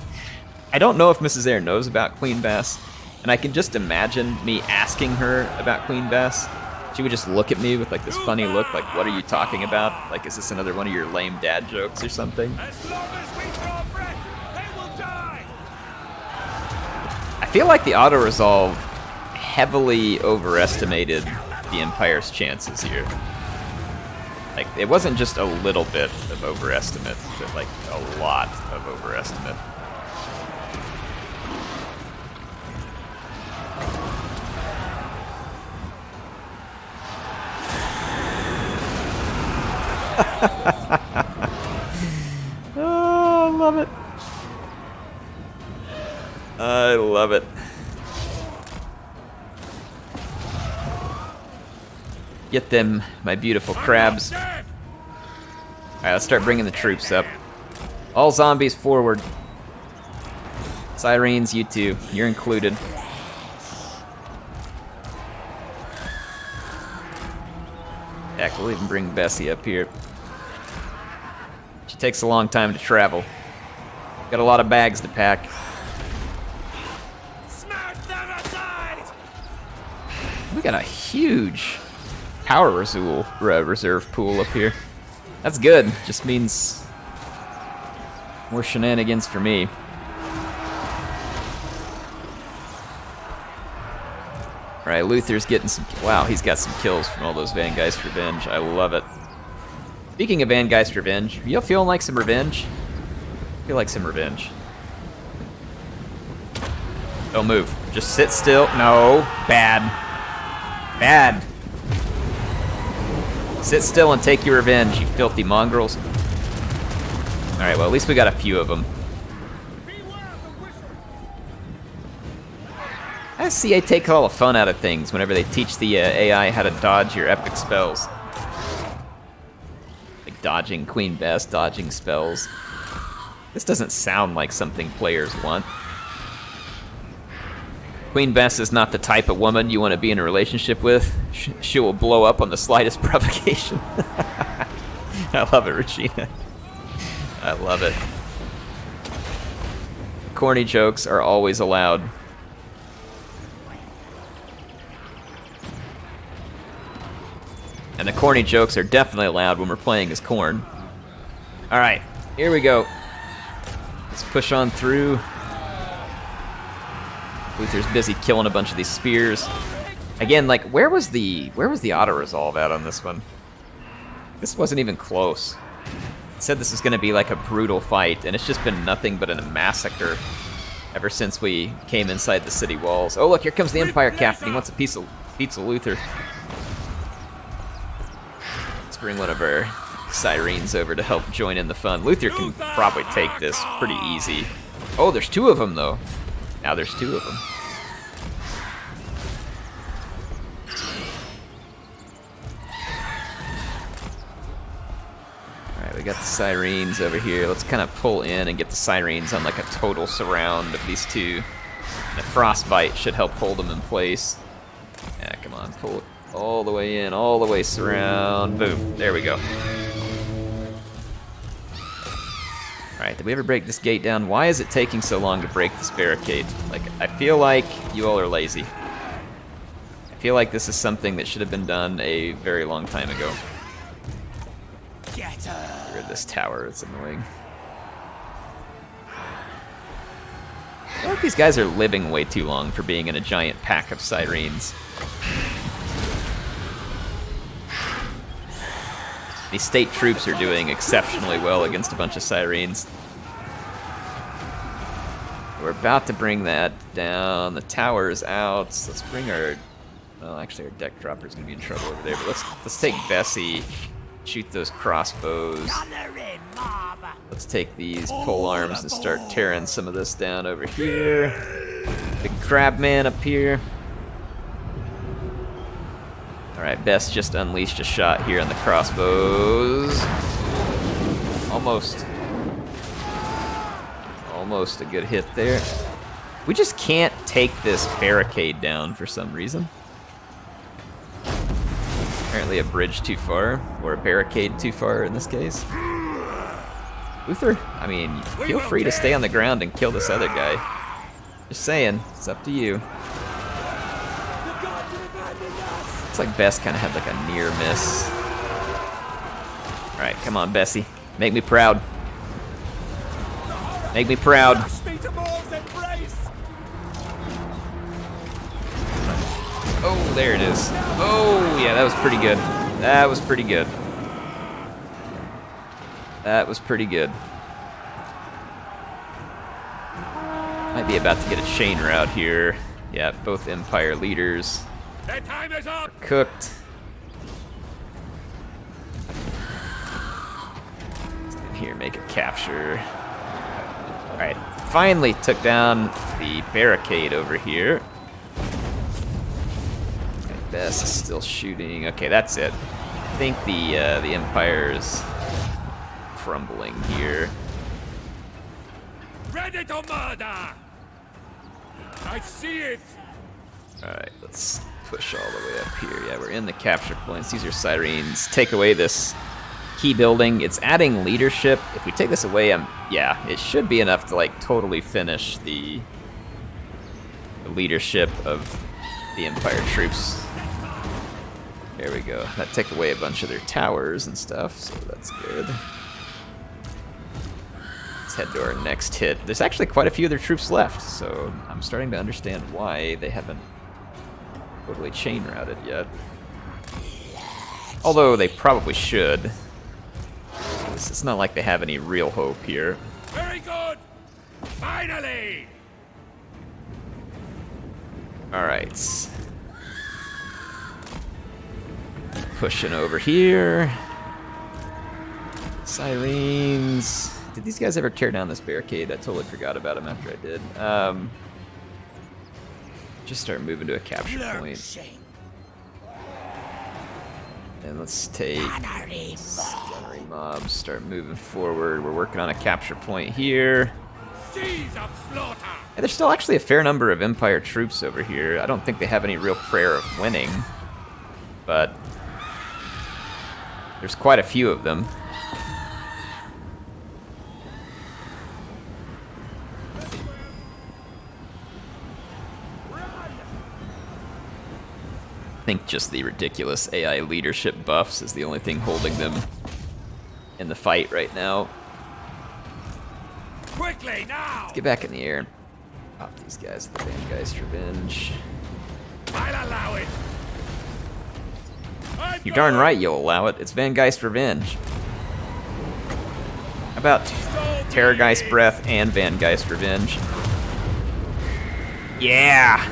I don't know if Mrs. Eyre knows about Queen Bess, and I can just imagine me asking her about Queen Bess. She would just look at me with like this funny look, like, what are you talking about? Like, is this another one of your lame dad jokes or something? As long as we draw breath, they will die! I feel like the auto-resolve heavily overestimated the Empire's chances here. Like, it wasn't just a little bit of overestimate, but like a lot of overestimate. Oh, I love it. I love it. Get them, my beautiful crabs. Alright, let's start bringing the troops up. All zombies forward. Sirens, you too. You're included. Heck, we'll even bring Bessie up here. She takes a long time to travel. Got a lot of bags to pack. Smash them aside! We got a huge power reserve pool up here. That's good. Just means more shenanigans for me. Alright, Luthor's getting some... Wow, he's got some kills from all those Van Geist Revenge. I love it. Speaking of Van Geist Revenge, are you feeling like some revenge? I feel like some revenge. Don't move. Just sit still. No. Bad. Bad. Sit still and take your revenge, you filthy mongrels. Alright, well, at least we got a few of them. I see I take all the fun out of things whenever they teach the AI how to dodge your epic spells. Like dodging Queen Bess, dodging spells. This doesn't sound like something players want. Queen Bess is not the type of woman you want to be in a relationship with. She will blow up on the slightest provocation. I love it, Regina. I love it. Corny jokes are always allowed. And the corny jokes are definitely allowed when we're playing as Khorne. Alright, here we go. Let's push on through. Luthor's busy killing a bunch of these spears. Again, like, where was the auto-resolve at on this one? This wasn't even close. It said this is going to be like a brutal fight, and it's just been nothing but a massacre ever since we came inside the city walls. Oh, look, here comes the Empire Captain. He wants a piece of Luthor. Let's bring one of our Sirens over to help join in the fun. Luthor can probably take this pretty easy. Oh, there's 2 of them, though. Now there's 2 of them. Alright, we got the Sirens over here. Let's kind of pull in and get the Sirens on like a total surround of these 2. And a Frostbite should help hold them in place. Yeah, come on, pull it all the way in, all the way surround. Boom, there we go. Alright, did we ever break this gate down? Why is it taking so long to break this barricade? Like, I feel like you all are lazy. I feel like this is something that should have been done a very long time ago. Get her. Get rid of this tower, it's annoying. I feel like these guys are living way too long for being in a giant pack of Sirens. These state troops are doing exceptionally well against a bunch of Sirens. We're about to bring that down. The tower's out. So let's bring our... Well, actually, our deck dropper's going to be in trouble over there. But let's take Bessie, shoot those crossbows. Let's take these pole arms and start tearing some of this down over here. Big crabman up here. Alright, Bess just unleashed a shot here on the crossbows. Almost a good hit there. We just can't take this barricade down for some reason. Apparently a bridge too far, or a barricade too far in this case. Luthor, I mean, feel free to stay on the ground and kill this other guy. Just saying, it's up to you. Looks like Bess kind of had like a near miss. Alright, come on, Bessie. Make me proud. Make me proud. Oh, there it is. Oh, yeah, that was pretty good. That was pretty good. That was pretty good. Might be about to get a chain route here. Yeah, both Empire leaders Their time is up. are cooked. Let's get in here, make a capture. Alright, finally took down the barricade over here. Okay, Bess is still shooting. Okay, that's it. I think the Empire's crumbling here. Ready to murder. I see it. Alright, let's push all the way up here. Yeah, we're in the capture points. These are Sirens. Take away this key building. It's adding leadership. If we take this away, yeah, it should be enough to like totally finish the leadership of the Empire troops. There we go. That took away a bunch of their towers and stuff, so that's good. Let's head to our next hit. There's actually quite a few of their troops left, so I'm starting to understand why they haven't totally chain routed yet. Although they probably should. It's not like they have any real hope here. Very good. Finally. Alright. Pushing over here. Sirens. Did these guys ever tear down this barricade? I totally forgot about them after I did. Just start moving to a capture point. And let's take gunnery mobs, start moving forward. We're working on a capture point here. Seas of slaughter. And there's still actually a fair number of Empire troops over here. I don't think they have any real prayer of winning, but there's quite a few of them. I think just the ridiculous AI leadership buffs is the only thing holding them in the fight right now. Quickly now. Let's get back in the air. Pop these guys with the Vangeist Revenge. I'll allow it. You're darn right you'll allow it. It's Vangeist Revenge. How about Terrorgeist Breath and Vangeist Revenge? Yeah!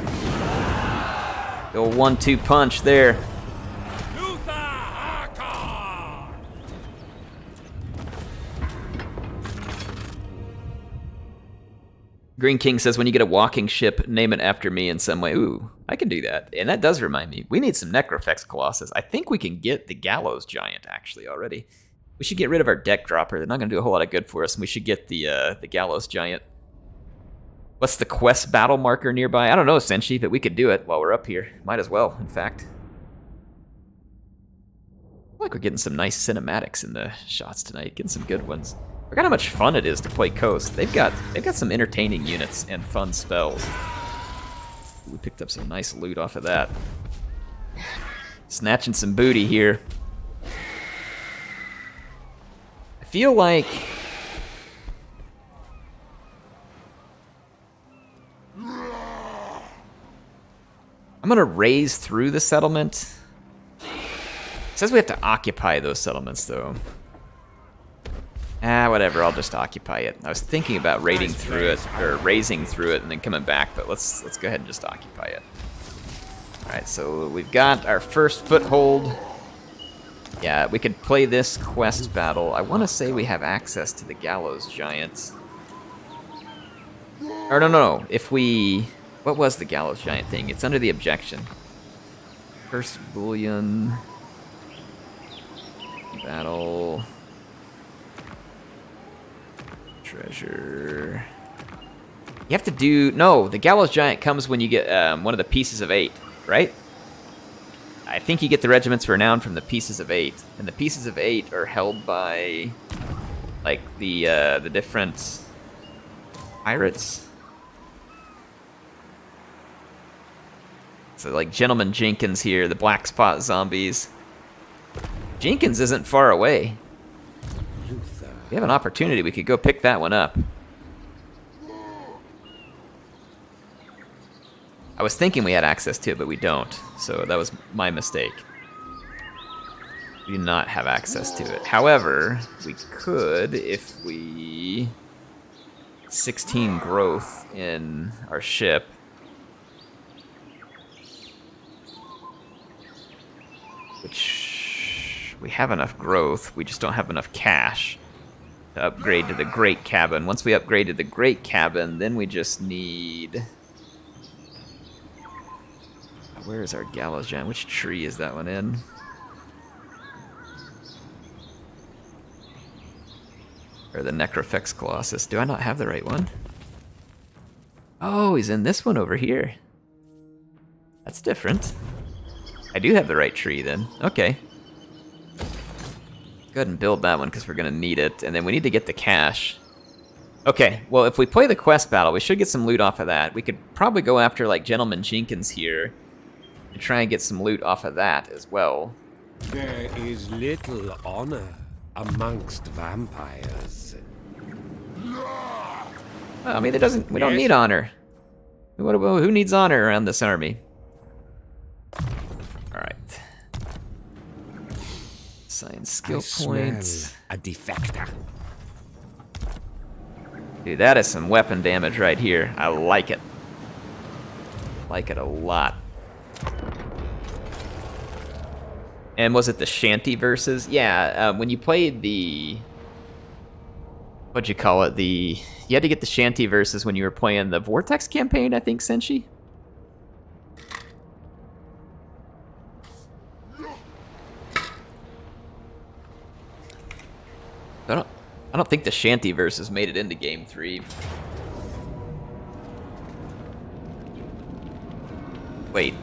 The old 1-2 punch there. Luthor Harkon. Green King says, when you get a walking ship, name it after me in some way. Ooh, I can do that. And that does remind me, we need some Necrofex Colossus. I think we can get the Gallows Giant, actually, already. We should get rid of our deck dropper. They're not going to do a whole lot of good for us, and we should get the Gallows Giant. What's the quest battle marker nearby? I don't know, Senshi, but we could do it while we're up here. Might as well, in fact. I feel like we're getting some nice cinematics in the shots tonight. Getting some good ones. I forgot how much fun it is to play Coast. They've got some entertaining units and fun spells. We picked up some nice loot off of that. Snatching some booty here. I feel like I'm gonna raise through the settlement. It says we have to occupy those settlements, though. Whatever, I'll just occupy it. I was thinking about raiding through it, or raising through it and then coming back, but let's go ahead and just occupy it. Alright, so we've got our first foothold. Yeah, we could play this quest battle. I want to say we have access to the Gallows Giants. Or no, if we... What was the Gallows Giant thing? It's under the objection. First bullion... Battle... Treasure... You have to do... No, the Gallows Giant comes when you get one of the Pieces of 8, right? I think you get the Regiments Renowned from the Pieces of 8. And the Pieces of 8 are held by... like, the different... pirates? So, like, Gentleman Jenkins here, the Black Spot Zombies. Jenkins isn't far away. We have an opportunity. We could go pick that one up. I was thinking we had access to it, but we don't. So that was my mistake. We do not have access to it. However, we could if we... 16 growth in our ship. Which... we have enough growth. We just don't have enough cash to upgrade to the Great Cabin. Once we upgrade to the Great Cabin, then we just need... Where is our Gallows Giant? Which tree is that one in? Or the Necrofex Colossus. Do I not have the right one? Oh, he's in this one over here. That's different. I do have the right tree then. Okay. Go ahead and build that one because we're going to need it. And then we need to get the cash. Okay, well, if we play the quest battle, we should get some loot off of that. We could probably go after, like, Gentleman Jenkins here and try and get some loot off of that as well. There is little honor amongst vampires. Well, I mean, we don't need honor. Who needs honor around this army? Alright. Assign skill points. A defector. Dude, that is some weapon damage right here. I like it. Like it a lot. And was it the Shanty versus? Yeah, when you played the... What'd you call it? You had to get the Shanty versus when you were playing the Vortex campaign, I think, Senshi? I don't think the Shanty versus made it into Game 3. Wait,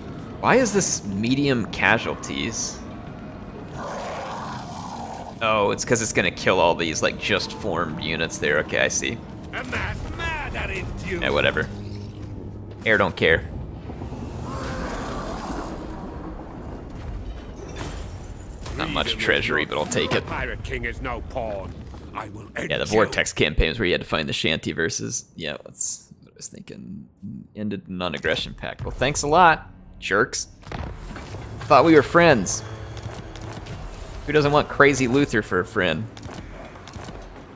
why is this medium casualties? Oh, it's because it's going to kill all these, like, just formed units there. Okay, I see. Yeah, whatever. Air don't care. Not much treasury, but I'll take it. Pirate King is no pawn. I will Yeah, the Vortex campaigns where you had to find the Shanty versus. Yeah, let's was thinking ended non-aggression pact. Well, thanks a lot, jerks. Thought we were friends. Who doesn't want crazy Luthor for a friend?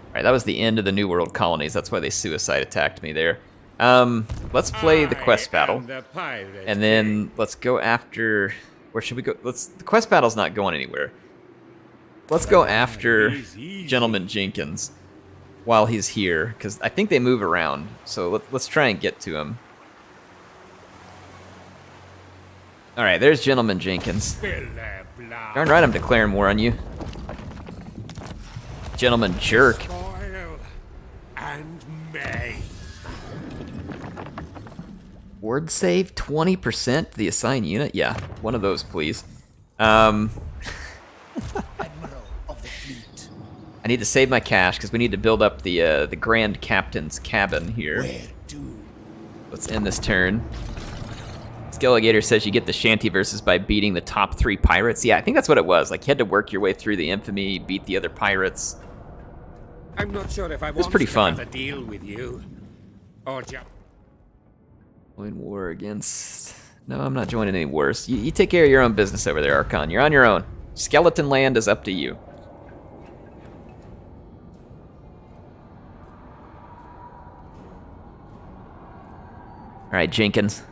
Alright, that was the end of the New World colonies. That's why they suicide attacked me there. Let's play the quest battle. And then let's go after... Where should we go? The quest battle's not going anywhere. Let's go after Gentleman Jenkins while he's here, because I think they move around. So let's try and get to him. Alright, there's Gentleman Jenkins. Darn right I'm declaring war on you. Gentleman jerk. And May. Ward save 20% to the assigned unit? Yeah, one of those, please. I need to save my cash because we need to build up the Grand Captain's cabin here. Let's end this turn. Skelligator says you get the Shantyverses by beating the top 3 pirates. Yeah, I think that's what it was. Like, you had to work your way through the infamy, beat the other pirates. I'm not sure if I want pretty to fun. have a deal with you. Or just... Join war against... No, I'm not joining any wars. You take care of your own business over there, Harkon. You're on your own. Skeleton land is up to you. Alright, Jenkins.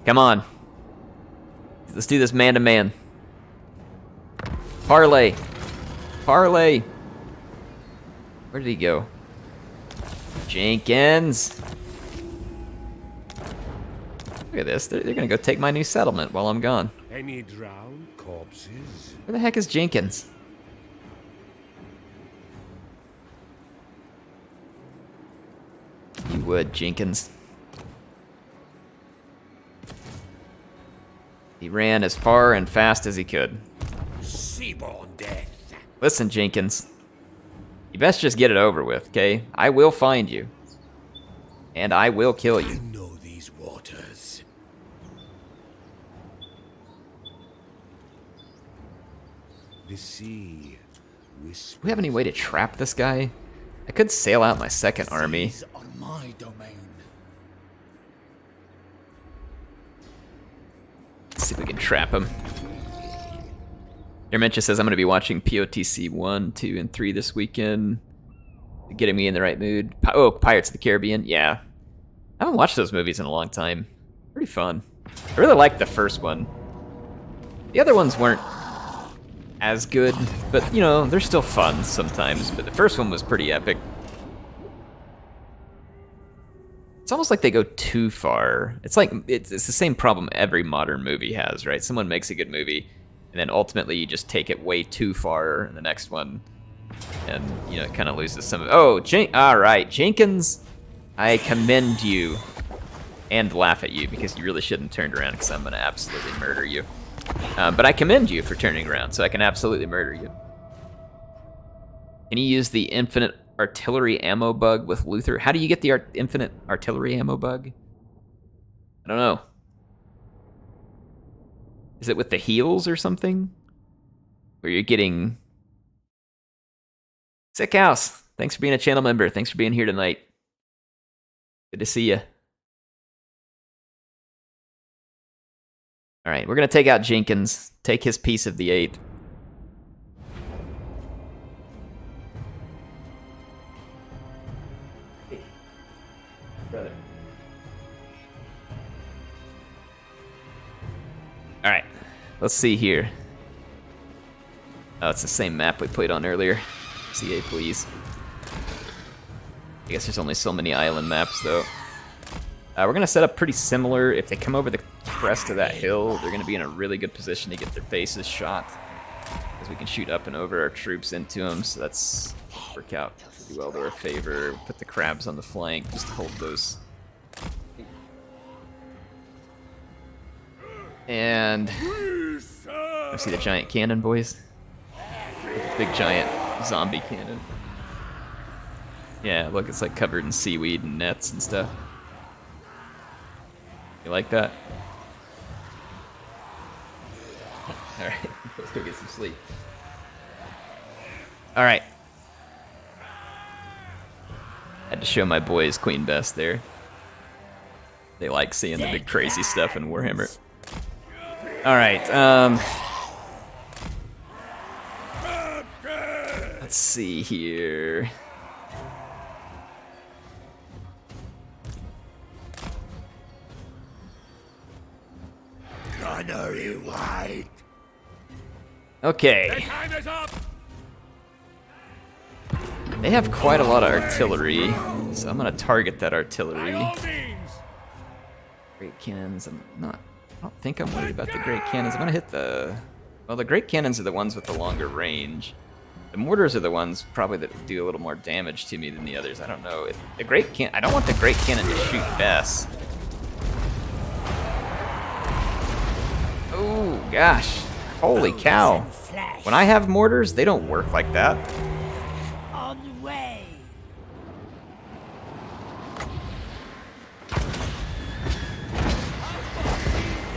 Come on. Let's do this man-to-man. Parlay. Parlay. Where did he go? Jenkins. Look at this. They're gonna go take my new settlement while I'm gone. Any drowned corpses? Where the heck is Jenkins? You would, Jenkins. He ran as far and fast as he could. Seaborn death. Listen, Jenkins. You best just get it over with, okay? I will find you. And I will kill you. I know these waters. The sea whispers. Do we have any way to trap this guy? I could sail out my second army. These are my domain. Let's see if we can trap him. Dermentia says I'm going to be watching POTC 1, 2, and 3 this weekend. Getting me in the right mood. Oh, Pirates of the Caribbean. Yeah. I haven't watched those movies in a long time. Pretty fun. I really liked the first one. The other ones weren't as good, but, you know, they're still fun sometimes. But the first one was pretty epic. It's almost like they go too far. It's like, it's the same problem every modern movie has, right? Someone makes a good movie, and then ultimately you just take it way too far in the next one. And, you know, it kind of loses some of... Oh, alright, Jenkins, I commend you. And laugh at you, because you really shouldn't have turned around, because I'm going to absolutely murder you. But I commend you for turning around, so I can absolutely murder you. Can you use the infinite artillery ammo bug with Luthor? How do you get the infinite artillery ammo bug? I don't know. Is it with the heals or something? Where you're getting... Sick House, thanks for being a channel member. Thanks for being here tonight. Good to see you. All right, we're going to take out Jenkins, take his piece of the 8. Hey, brother. All right, let's see here. Oh, it's the same map we played on earlier. CA, please. I guess there's only so many island maps, though. We're going to set up pretty similar. If they come over the crest of that hill, they're going to be in a really good position to get their faces shot. Because we can shoot up and over our troops into them, so that's work out pretty well to our favor. Put the crabs on the flank, just hold those. And... Let's see the giant cannon, boys. The big giant zombie cannon. Yeah, look, it's like covered in seaweed and nets and stuff. You like that? Alright, let's go get some sleep. Alright. Had to show my boys Queen Bess there. They like seeing the big crazy stuff in Warhammer. Alright, let's see here. Gunnery white. Okay. Time is up. They have quite a lot of artillery, so I'm gonna target that artillery. By all means. Great cannons, I don't think I'm worried about the great cannons. I'm gonna hit the... Well, the great cannons are the ones with the longer range. The mortars are the ones probably that do a little more damage to me than the others. I don't know. I don't want the great cannon to shoot best. Oh, gosh. Holy cow. When I have mortars, they don't work like that. On the way.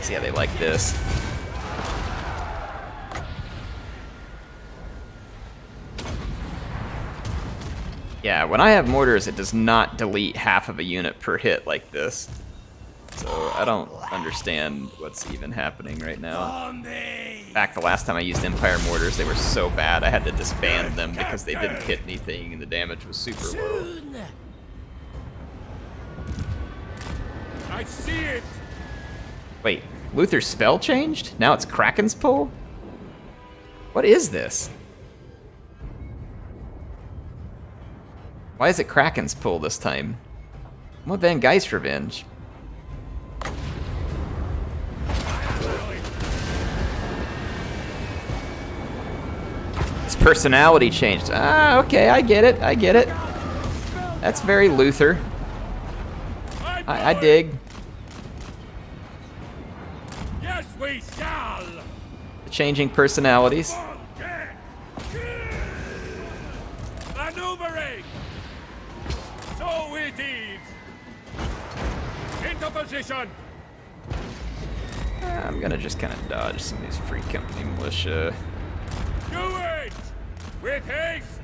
See how they like this. Yeah, when I have mortars, it does not delete half of a unit per hit like this. So I don't understand what's even happening right now. In fact, the last time I used Empire mortars, they were so bad I had to disband them because they didn't hit anything and the damage was super low. I see it. Wait, Luthor's spell changed? Now it's Kraken's pull? What is this? Why is it Kraken's pull this time? I want Van Geist Revenge. His personality changed. Ah, okay, I get it, I get it. That's very Luthor. I dig. Yes, we shall. The changing personalities. Maneuvering. So it is. Into position. I'm gonna just kind of dodge some of these Free Company militia. Do it with haste.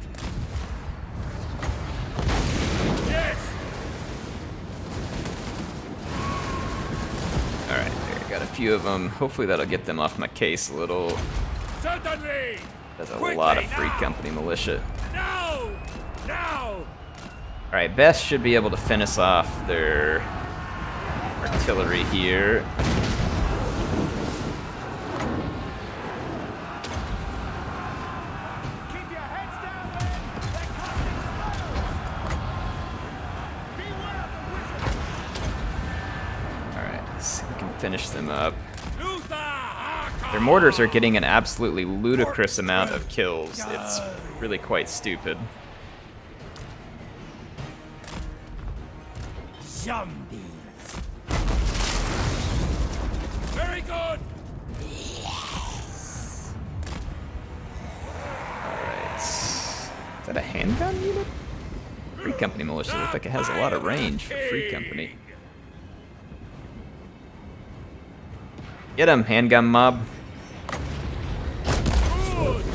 Yes. Alright, there, got a few of them. Hopefully that'll get them off my case a little. Certainly. There's a Quickly lot of Free now. Company militia. Now. Now. Alright, Best should be able to finish off their artillery here. Keep your heads down, men. They're coming slow. Beware of the wizard. Alright, let's see if we can finish them up. Luthor Harkon. Their mortars are getting an absolutely ludicrous amount of kills. It's really quite stupid. Zombies. Very good. Alright. Is that a handgun unit? Free Company militia looks like it has a lot of range for Free Company. Get him, handgun mob. Good.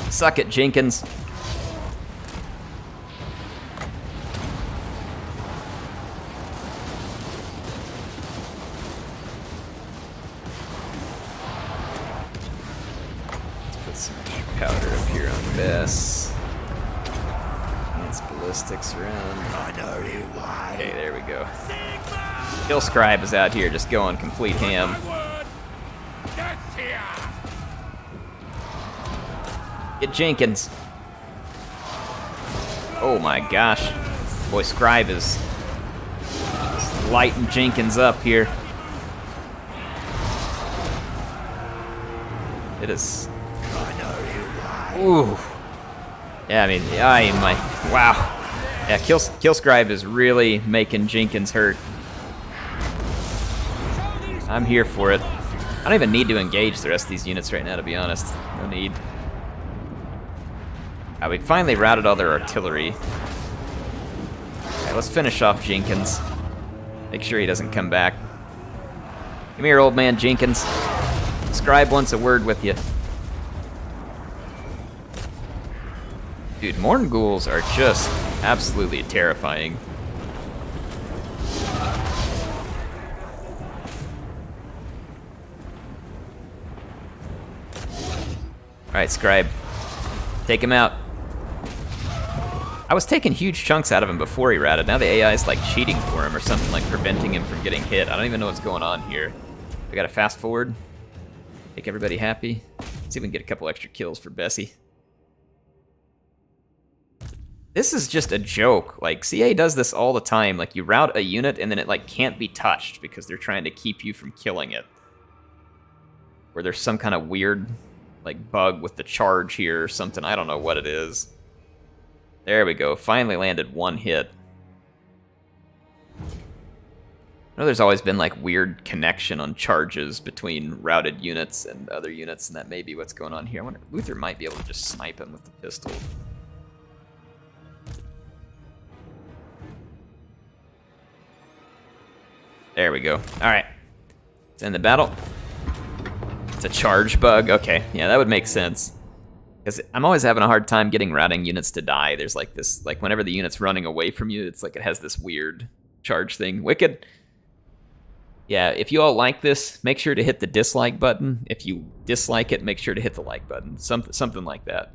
Suck it, Jenkins. Let's put some extra powder up here on Bess. It's ballistics around. Gunnery white. Okay, there we go. Kill Scribe is out here just going complete ham. My word. That's here. Get Jenkins. Oh my gosh. Boy, Scribe is just lighting Jenkins up here. It is. Ooh. Yeah, I mean, wow. Yeah, Kill Scribe is really making Jenkins hurt. I'm here for it. I don't even need to engage the rest of these units right now, to be honest. No need. We finally routed all their artillery. Okay, let's finish off Jenkins. Make sure he doesn't come back. Come here, old man Jenkins. Scribe wants a word with you. Dude, Morn ghouls are just absolutely terrifying. Alright, Scribe. Take him out. I was taking huge chunks out of him before he ratted. Now the AI is like cheating for him or something, like preventing him from getting hit. I don't even know what's going on here. We gotta fast forward. Make everybody happy. See if we can get a couple extra kills for Bessie. This is just a joke. Like, CA does this all the time. Like, you route a unit and then it like can't be touched because they're trying to keep you from killing it. Or there's some kind of weird like bug with the charge here or something. I don't know what it is. There we go. Finally landed one hit. I know there's always been like weird connection on charges between routed units and other units, and that may be what's going on here. I wonder if Luthor might be able to just snipe him with the pistol. There we go. Alright. It's in the battle. It's a charge bug. Okay, yeah, that would make sense. Because I'm always having a hard time getting routing units to die. There's like this, like whenever the unit's running away from you, it's like it has this weird charge thing. Wicked. Yeah, if you all like this, make sure to hit the dislike button. If you dislike it, make sure to hit the like button. Something like that.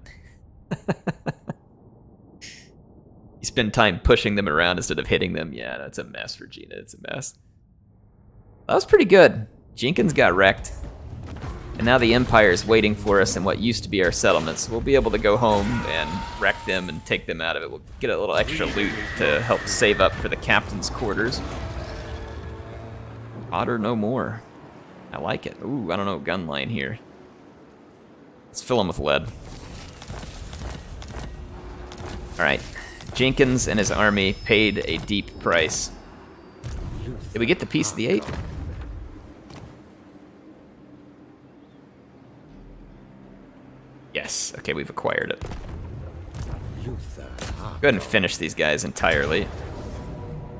You spend time pushing them around instead of hitting them. Yeah, that's a mess, Regina. It's a mess. That was pretty good. Jenkins got wrecked. And now the Empire is waiting for us in what used to be our settlements. We'll be able to go home and wreck them and take them out of it. We'll get a little extra loot to help save up for the captain's quarters. Otter no more. I like it. Ooh, I don't know, gun line here. Let's fill them with lead. Alright. Jenkins and his army paid a deep price. Did we get the piece of the 8? Yes. Okay, we've acquired it. Go ahead and finish these guys entirely.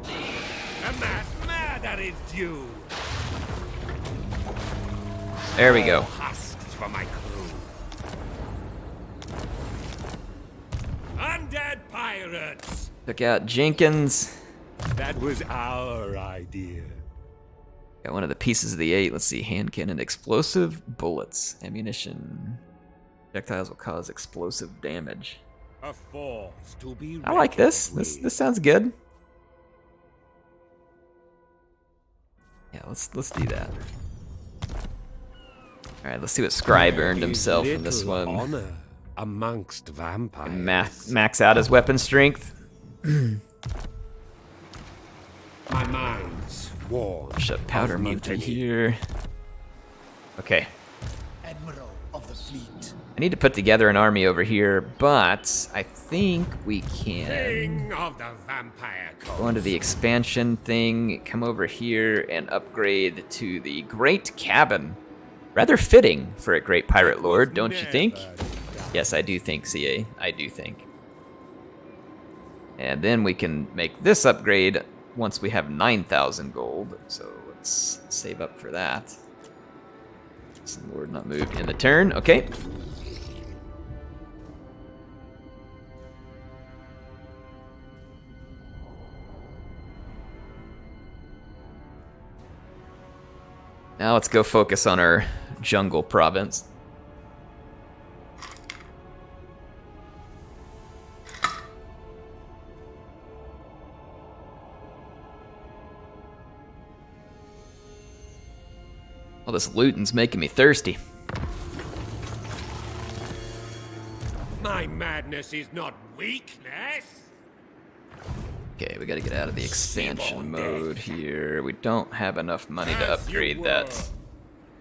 A mass murder is due. There we go. Husks for my crew. Undead pirates. Took out Jenkins. That was our idea. Got one of the pieces of the 8. Let's see. Hand cannon, explosive bullets, ammunition. Projectiles will cause explosive damage. A force to be I like this. This sounds good. Yeah, let's do that. All right, let's see what Scribe earned himself in this one. Honor amongst vampires. Max out his weapon strength. My mind's warm. Shut powder monkey here. Okay. Admiral of the fleet. I need to put together an army over here, but I think we can King of the vampire coast. go into the expansion thing, come over here and upgrade to the Great Cabin. Rather fitting for a great pirate lord, don't you think? Yes, I do think, CA. I do think. And then we can make this upgrade once we have 9,000 gold. So let's save up for that. Some lord not moved in the turn. Okay. Now let's go focus on our jungle province. All this looting's making me thirsty. My madness is not weakness. Okay, we gotta get out of the expansion mode here. We don't have enough money to upgrade that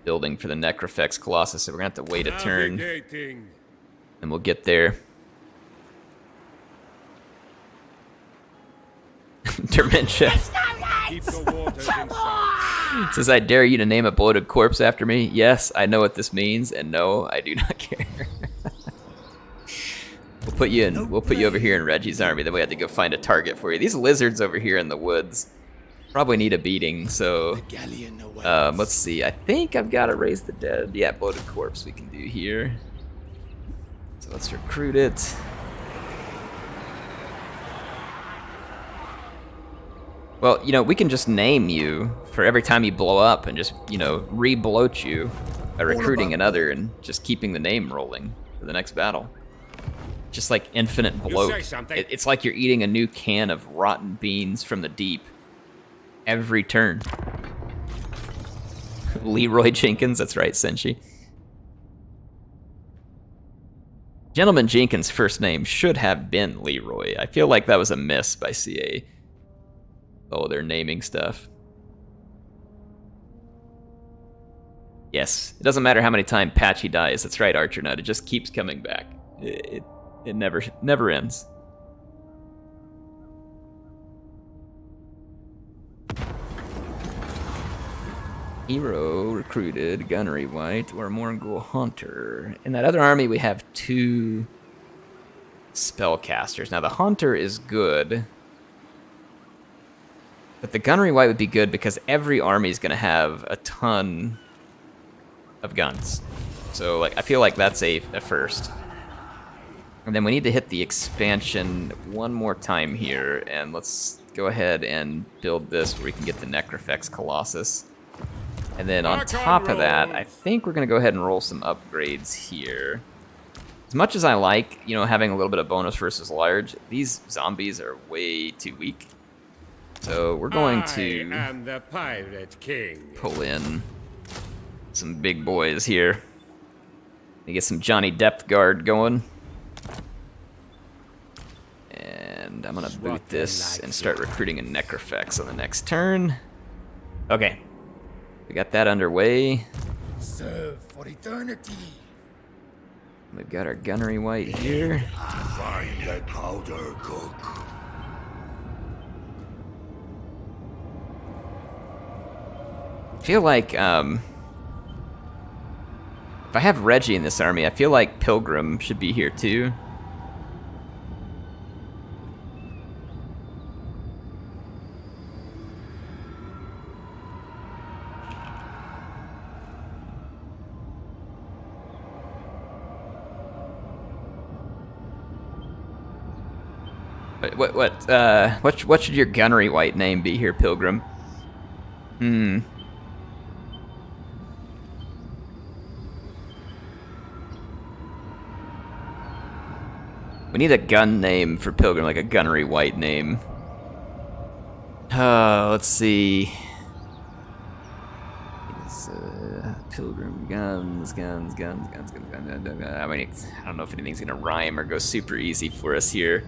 building for the Necrofex Colossus, so we're gonna have to wait a turn, Navigating. and we'll get there. Dementia. Keep the waters in sight. Says, I dare you to name a bloated corpse after me. Yes, I know what this means, and no, I do not care. We'll put you over here in Reggie's army, then we have to go find a target for you. These lizards over here in the woods probably need a beating, so let's see. I think I've got to raise the dead. Yeah, bloated corpse we can do here. So let's recruit it. Well, you know, we can just name you for every time you blow up and just, you know, re-bloat you by recruiting another and just keeping the name rolling for the next battle. Just like infinite bloat. say something. It's like you're eating a new can of rotten beans from the deep every turn. Leroy Jenkins, that's right, Senshi. Gentleman Jenkins' first name should have been Leroy. I feel like that was a miss by CA. Oh, they're naming stuff. Yes, it doesn't matter how many times Patchy dies. That's right, Archer Nut. It just keeps coming back. It never ends. Hero recruited Gunnery White or Morgul Haunter. In that other army, we have 2 spellcasters. Now, the Haunter is good. But the Gunnery White would be good because every army is going to have a ton of guns. So, like, I feel like that's a first. And then we need to hit the expansion one more time here. And let's go ahead and build this where we can get the Necrofex Colossus. And then on top of that, I think we're going to go ahead and roll some upgrades here. As much as I like, you know, having a little bit of bonus versus large, these zombies are way too weak. So we're going to I am the Pirate King. pull in some big boys here. We get some Johnny Depth Guard going. And I'm going to boot this and start recruiting a Necrofex on the next turn. Okay. We got that underway. Serve for eternity. We've got our Gunnery White here. Find the powder cook. I feel like, if I have Reggie in this army, I feel like Pilgrim should be here too. What should your Gunnery White name be here, Pilgrim? We need a gun name for Pilgrim, like a Gunnery White name. Let's see. It's, Pilgrim guns. I mean, I don't know if anything's gonna rhyme or go super easy for us here.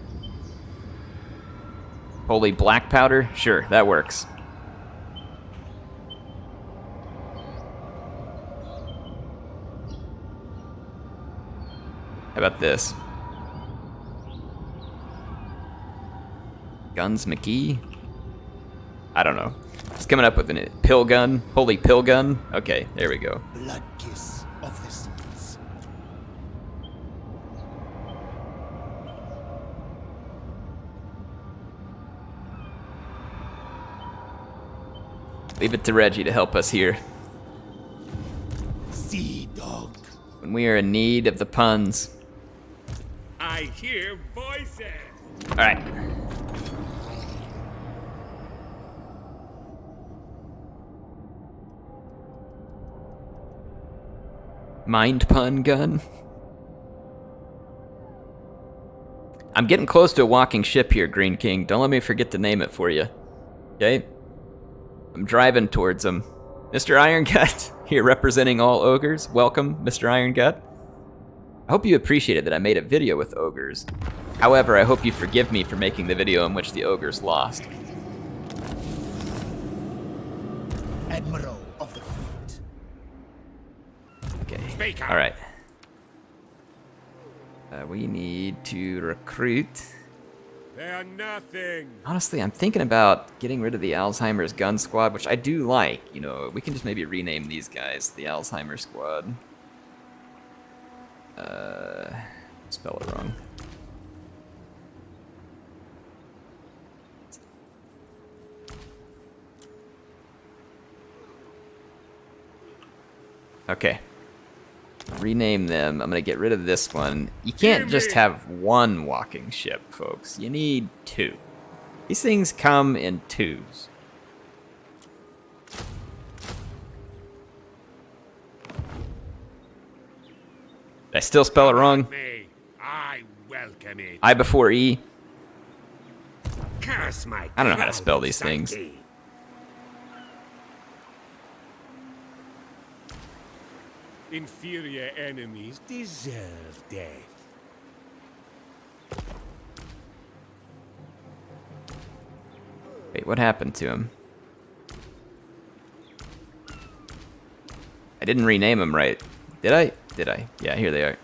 Holy Black Powder? Sure, that works. How about this? Guns McGee? I don't know. It's coming up with a pill gun. Holy pill gun? Okay, there we go. Blood kiss of the seas. Leave it to Reggie to help us here. Sea dog. When we are in need of the puns. I hear voices. Alright. Mind pun gun. I'm getting close to a walking ship here, Green King. Don't let me forget to name it for you. Okay? I'm driving towards him. Mr. Iron Gut, here representing all ogres. Welcome, Mr. Iron Gut. I hope you appreciated that I made a video with ogres. However, I hope you forgive me for making the video in which the ogres lost. Admiral of the fleet. Okay. Speak up. All right. We need to recruit. They are nothing. Honestly, I'm thinking about getting rid of the Alzheimer's gun squad, which I do like. You know, we can just maybe rename these guys the Alzheimer squad. Spell it wrong. Okay. Rename them. I'm gonna get rid of this one. You can't just have one walking ship, folks. You need 2. These things come in twos. Did I still spell it wrong? Me. I welcome it. I before E. Curse my I don't know how to spell these things. psyche. Inferior enemies deserve death. Wait, what happened to him? I didn't rename him right. Did I? Did I? Yeah, here they are.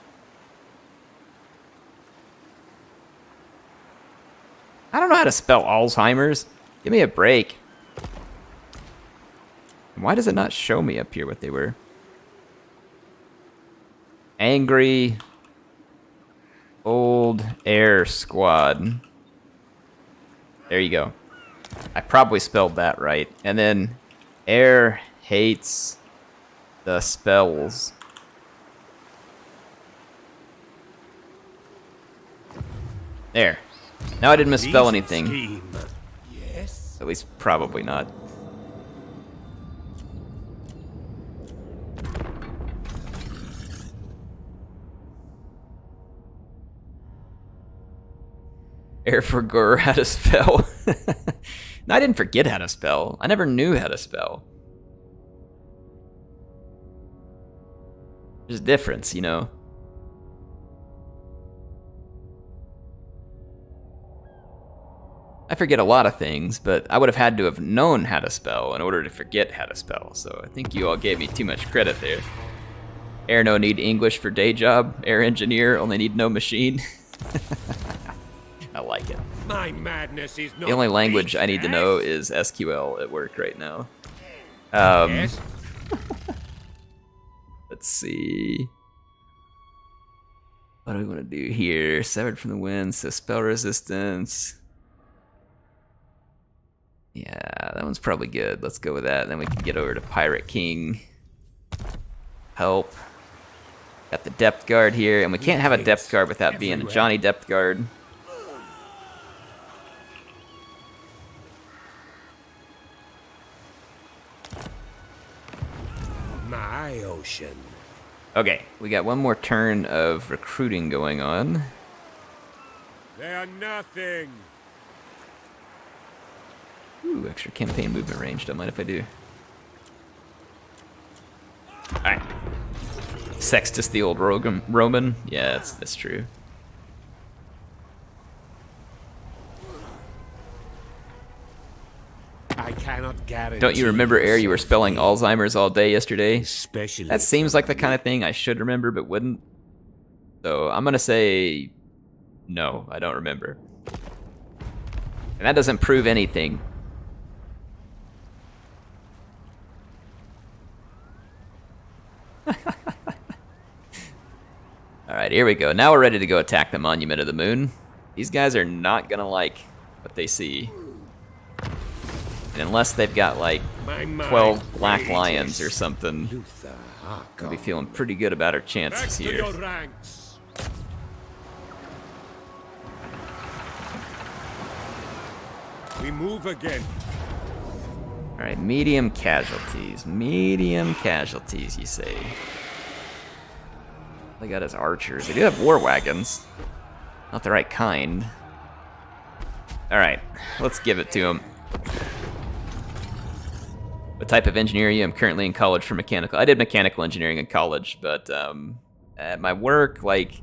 I don't know how to spell Alzheimer's. Give me a break. Why does it not show me up here what they were? Angry Old Air Squad. There you go. I probably spelled that right. And then Air hates the spells. There. Now I didn't misspell anything. Scheme. Yes. At least probably not. Air forgot how to spell. No, I didn't forget how to spell. I never knew how to spell. There's a difference, you know. I forget a lot of things, but I would have had to have known how to spell in order to forget how to spell, so I think you all gave me too much credit there. Air no need English for day job. Air engineer only need no machine. I like it. My madness is not The only language I need to know weakness. is SQL at work right now. Yes. Let's see. What do we want to do here? Severed from the wind, so spell resistance. Yeah, that one's probably good. Let's go with that. Then we can get over to Pirate King. Help. Got the depth guard here, and we can't have a depth guard without being a Johnny depth guard. My ocean. Okay, we got one more turn of recruiting going on. They are nothing. Ooh, extra campaign movement range. Don't mind if I do. Alright. Sextus the old Roman. Yeah, that's true. I cannot guarantee. Don't you remember, Air, you were spelling Alzheimer's all day yesterday? Especially That seems like the kind of thing I should remember but wouldn't. So I'm gonna say no, I don't remember. And that doesn't prove anything. Alright, here we go. Now we're ready to go attack the Monument of the Moon. These guys are not gonna like what they see. And unless they've got like my mind 12 black rages. lions or something, Luthor Harkon. we'll be feeling pretty good about our Back chances to here. your ranks. We move again. Alright, medium casualties. Medium casualties, you say. They got his archers. They do have war wagons. Not the right kind. Alright, let's give it to them. What type of engineer are you? I'm currently in college for mechanical. I did mechanical engineering in college, but at my work, like,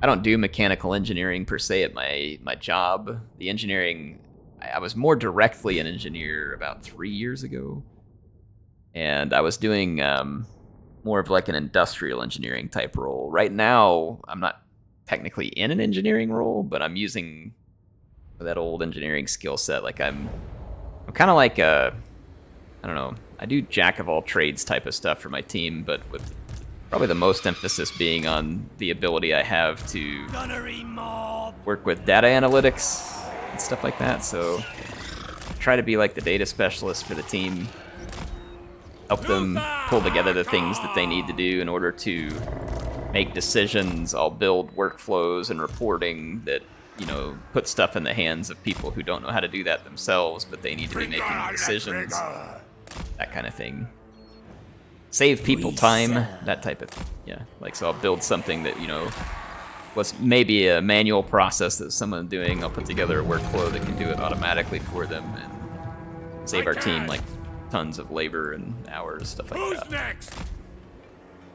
I don't do mechanical engineering per se at my job. The engineering, I was more directly an engineer about 3 years ago. And I was doing more of like an industrial engineering type role. Right now, I'm not technically in an engineering role, but I'm using that old engineering skill set. Like I'm kind of like I don't know, I do jack of all trades type of stuff for my team, but with probably the most emphasis being on the ability I have to Gunnery mob. work with data analytics and stuff like that. So try to be like the data specialist for the team, help them pull together the things that they need to do in order to make decisions. I'll build workflows and reporting that you know, put stuff in the hands of people who don't know how to do that themselves, but they need to be making decisions. That kind of thing. Save people time, that type of, yeah. Like, so I'll build something that, you know, was maybe a manual process that someone's doing. I'll put together a workflow that can do it automatically for them and save our team, like, tons of labor and hours, stuff like that. Who's next?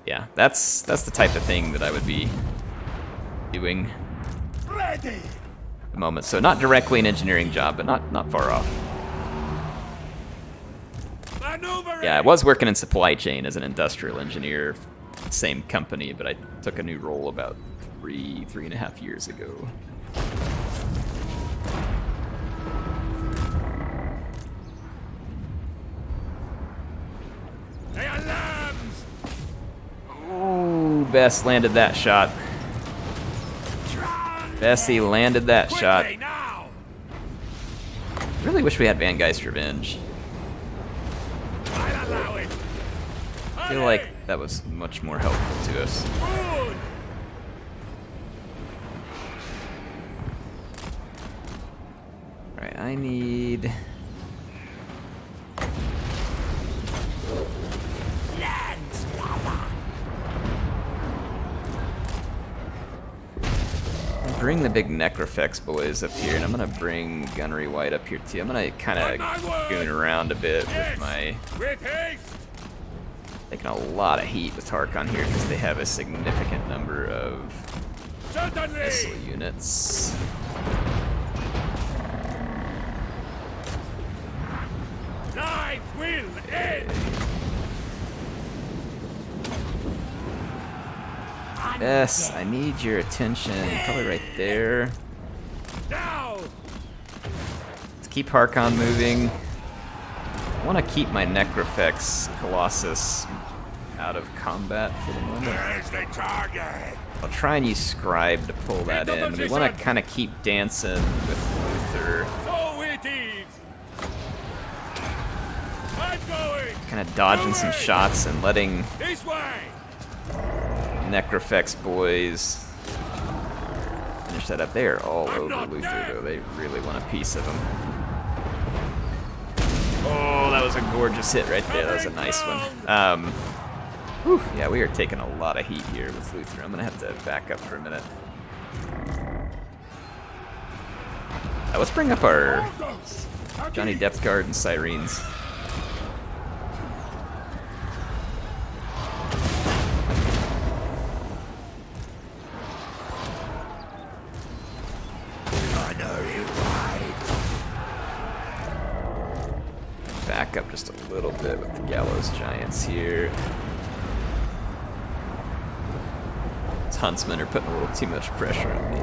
Yeah, that's the type of thing that I would be doing Ready. at the moment. So not directly an engineering job, but not far off. Maneuvering. Yeah, I was working in supply chain as an industrial engineer, same company, but I took a new role about three and a half years ago. They are lambs. Ooh, Bess landed that shot. Bessie landed that shot. Quickly now. Really wish we had Van Geist Revenge. I'll allow it. I feel like that was much more helpful to us. Good. Alright, I need... Bring the big Necrofex boys up here, and I'm gonna bring Gunnery White up here too. I'm gonna kind of goon around a bit with my... With haste. Taking a lot of heat with Harkon here because they have a significant number of Certainly. missile units. Life will end. Yes, I need your attention. Probably right there. Now. Let's keep Harkon moving. I want to keep my Necrofex Colossus out of combat for the moment. There's the target. I'll try and use Scribe to pull that in. We want to kind of keep dancing with Luthor. So it is. I'm going. Kind of dodging some shots and letting This way. Necrofex boys finish that up. They are all over not Luthor, dead. though. They really want a piece of him. Oh, that was a gorgeous hit right there. That was a nice one. Whew, yeah, we are taking a lot of heat here with Luthor. I'm going to have to back up for a minute. Let's bring up our Johnny Depth Guard and Sirens. I know you right. Back up just a little bit with the Gallows Giants here. These Huntsmen are putting a little too much pressure on me.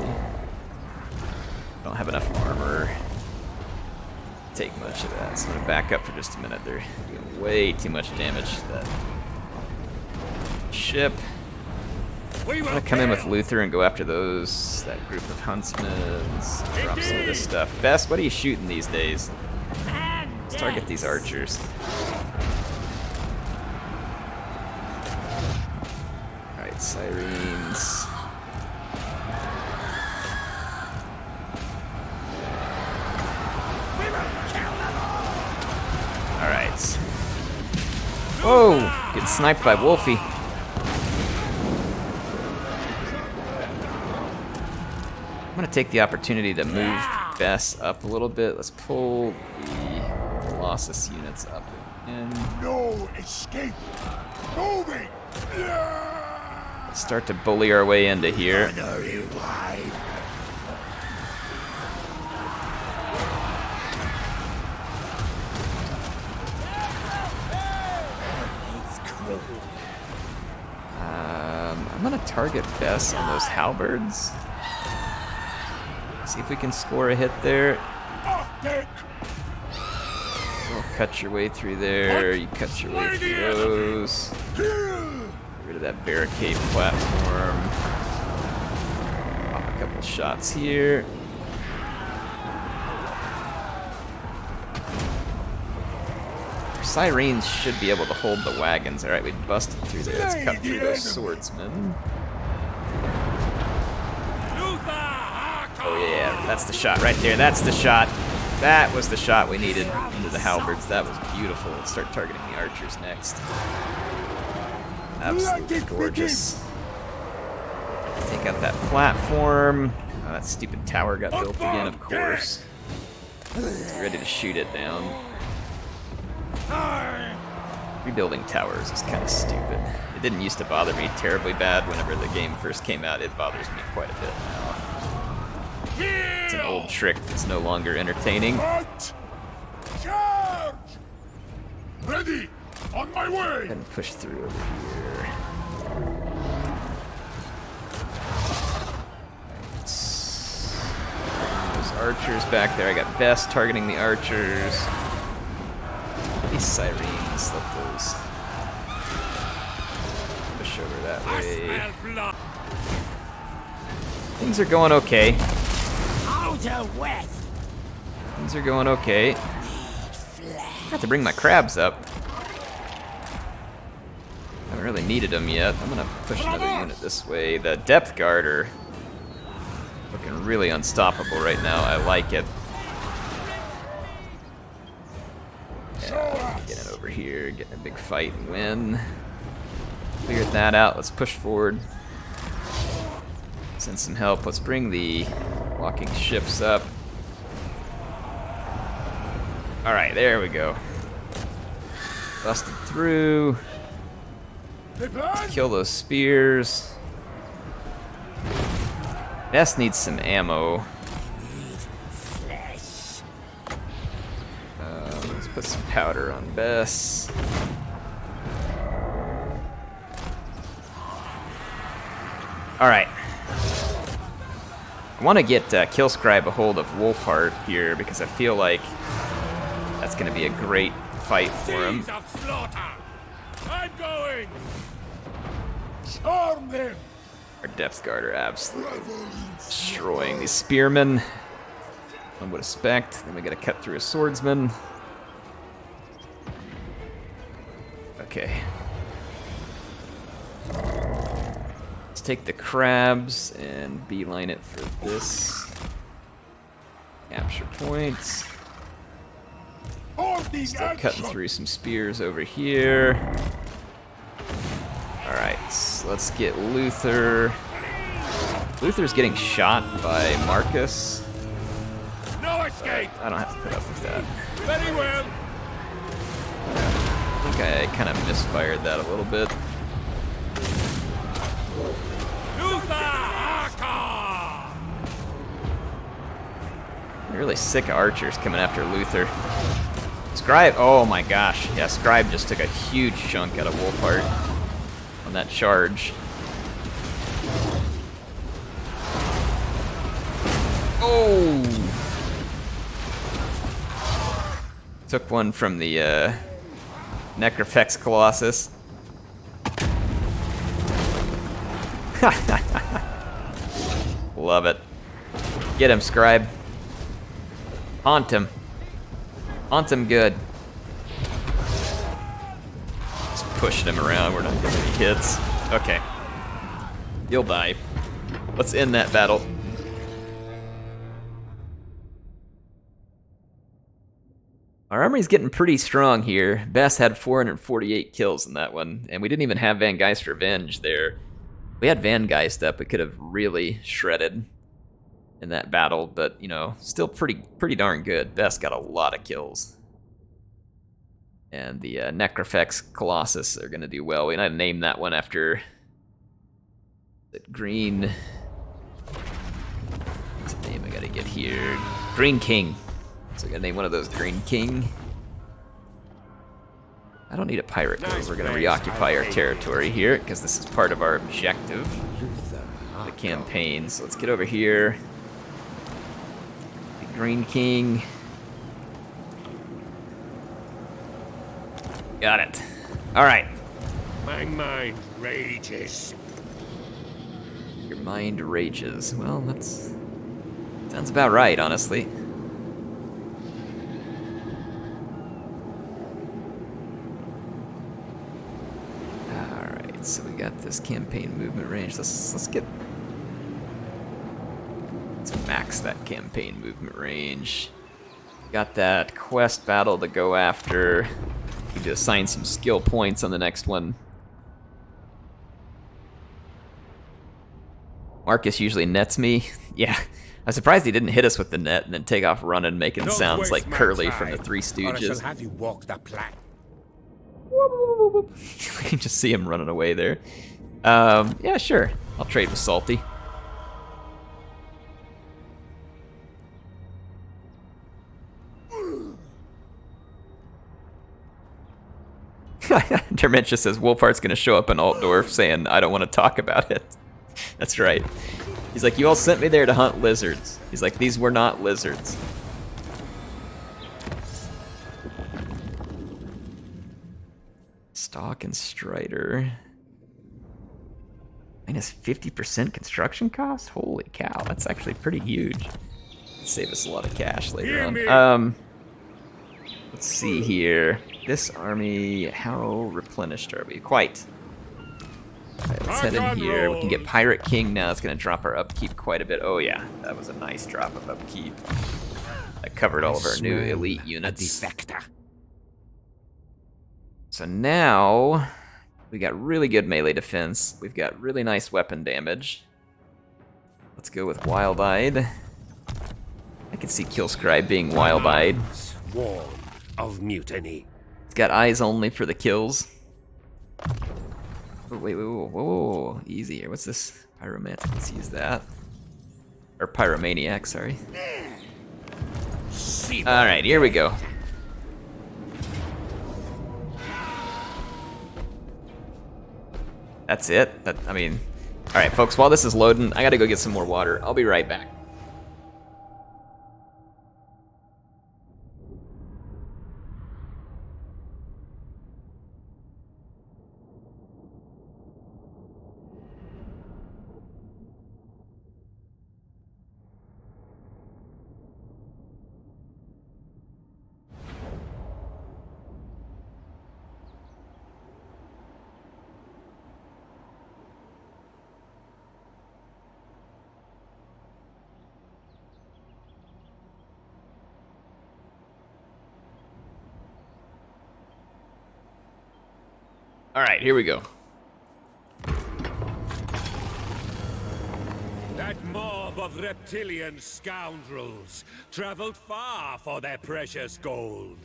Don't have enough armor to take much of that, so I'm gonna back up for just a minute. They're doing way too much damage to that ship. We I'm will gonna come in with fail. Luthor and go after that group of Huntsmen. Drop some of this stuff. Bess, what are you shooting these days? Let's target these archers. Alright, Sirens. Alright. Whoa! Getting sniped by Wolfie. I'm gonna take the opportunity to move Bess up a little bit. Let's pull the Colossus units up and No escape. Moving. start to bully our way into here. I know you right. I'm gonna target Bess on those halberds. See if we can score a hit there. We'll cut your way through there. You cut your way through those. Get rid of that barricade platform. Pop a couple shots here. Our Sirens should be able to hold the wagons. Alright, we busted through there. Let's cut through those swordsmen. Luthor Harkon. Oh yeah, That's the shot right there. That's the shot. That was the shot we needed into the halberds. That was beautiful. Let's start targeting the archers next. Absolutely gorgeous. Take out that platform. Oh, that stupid tower got built again, of course. Ready to shoot it down. Rebuilding towers is kind of stupid. It didn't used to bother me terribly bad whenever the game first came out. It bothers me quite a bit now. It's an old trick that's no longer entertaining. Fight! Charge! Ready! On my way! And push through over here. Those archers back there. I got Best targeting the archers. These sirens, let those push over that way. Things are going okay. Outer west. Things are going okay. I have to bring my crabs up. Haven't really needed them yet. I'm gonna push another unit this way. The depth guard are looking really unstoppable right now. I like it. Yeah, getting over here, getting a big fight and win. Cleared that out. Let's push forward. Send some help. Let's bring the walking ships up. Alright, there we go. Busted through. Kill those spears. Best needs some ammo. Let's put some powder on Bess. Alright. I want to get Killscribe a hold of Wolfheart here because I feel like that's going to be a great fight for him. Seas of slaughter! I'm going! Arm them! Our depth guard are absolutely destroying these spearmen. One would expect. Then we got to cut through a swordsman. Okay. Let's take the crabs and beeline it for this. Capture points. Hold these Start cutting through some spears over here. Alright, so let's get Luthor. Luthor's getting shot by Marcus. No escape! I don't have to put up with that. Very well! I think I kind of misfired that a little bit. Luthor Harkon! Really sick archers coming after Luthor. Scribe, oh my gosh. Yeah, Scribe just took a huge chunk out of Wolfheart on that charge. Oh! Took one from the Necrofex Colossus. Love it. Get him, Scribe. Haunt him. Haunt him good. Just pushing him around. We're not getting any hits. Okay. You'll die. Let's end that battle. Our army's getting pretty strong here. Bess had 448 kills in that one, and we didn't even have Van Geist Revenge there. If we had Van Geist up, it could have really shredded in that battle, but, you know, still pretty darn good. Bess got a lot of kills. And the Necrofex Colossus are going to do well. We gotta name that one after the green... What's the name I gotta get here? Green King. So I gotta name one of those Green King. I don't need a pirate because we're gonna reoccupy our territory here because this is part of our objective, the campaign. So let's get over here. The Green King. Got it. All right. My mind rages. Your mind rages. Well, that's sounds about right, honestly. So we got this campaign movement range. Let's get some max that campaign movement range. Got that quest battle to go after. Need to assign some skill points on the next one. Marcus usually nets me. Yeah, I'm surprised he didn't hit us with the net and then take off running, making Don't sounds waste like my Curly time, from the Three or I shall Stooges. have you walk the plank. You can just see him running away there. Yeah, sure. I'll trade with Salty. Dermentia says Wolfheart's gonna show up in Altdorf saying, I don't want to talk about it. That's right. He's like, you all sent me there to hunt lizards. He's like, these were not lizards. Stalk and Strider. Minus 50% construction cost? Holy cow, that's actually pretty huge. Save us a lot of cash later on. Let's see here. This army, how replenished are we? Quite. Alright, let's head in here. We can get Pirate King now. It's going to drop our upkeep quite a bit. Oh yeah, that was a nice drop of upkeep. That covered all of our new elite units. So now, we got really good melee defense. We've got really nice weapon damage. Let's go with Wild-Eyed. I can see Killscribe being Wild-Eyed. Swarm of mutiny. It's got eyes only for the kills. Oh, wait, whoa, easy here. What's this? Pyromantic, let's use that. Or Pyromaniac, sorry. Alright, here we go. That's it? I mean... Alright, folks, while this is loading, I gotta go get some more water. I'll be right back. Alright, here we go. That mob of reptilian scoundrels traveled far for their precious gold.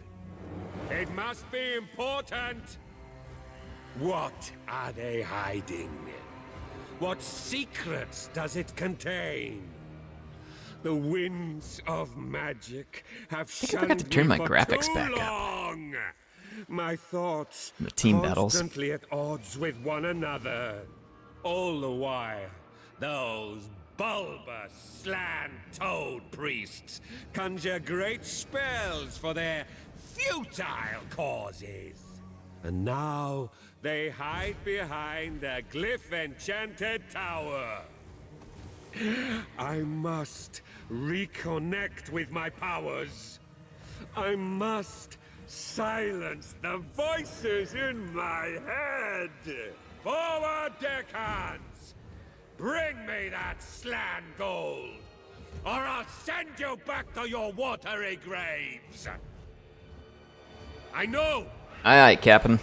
It must be important. What are they hiding? What secrets does it contain? The winds of magic have shunned forgot to turn my me for graphics too back up. long. My thoughts The team battles. constantly at odds with one another. All the while, those bulbous Slann toad priests conjure great spells for their futile causes. And now they hide behind the glyph-enchanted tower. I must reconnect with my powers. I must silence the voices in my head. Forward, deckhands! Bring me that Slann gold, or I'll send you back to your watery graves. I know. Aye, Captain.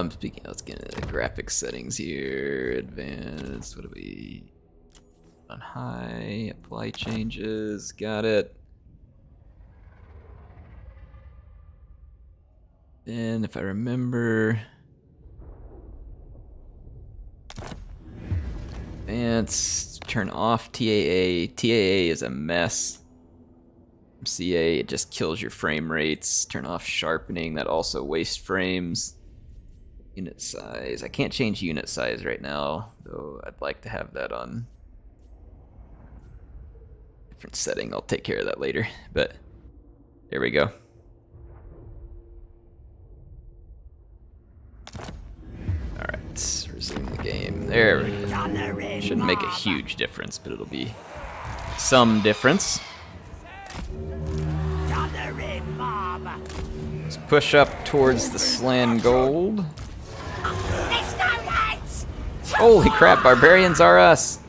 Speaking, let's get into the graphics settings here. Advanced. What do we? On high. Apply changes. Got it. Then, if I remember, advanced. Turn off TAA. TAA is a mess. CA, it just kills your frame rates. Turn off sharpening, that also wastes frames. Unit size, I can't change unit size right now, though I'd like to have that on different setting. I'll take care of that later, but there we go. Alright, resume the game. There we go. Shouldn't make a huge difference, but it'll be some difference. Let's push up towards the Slann gold. Holy crap, barbarians are us!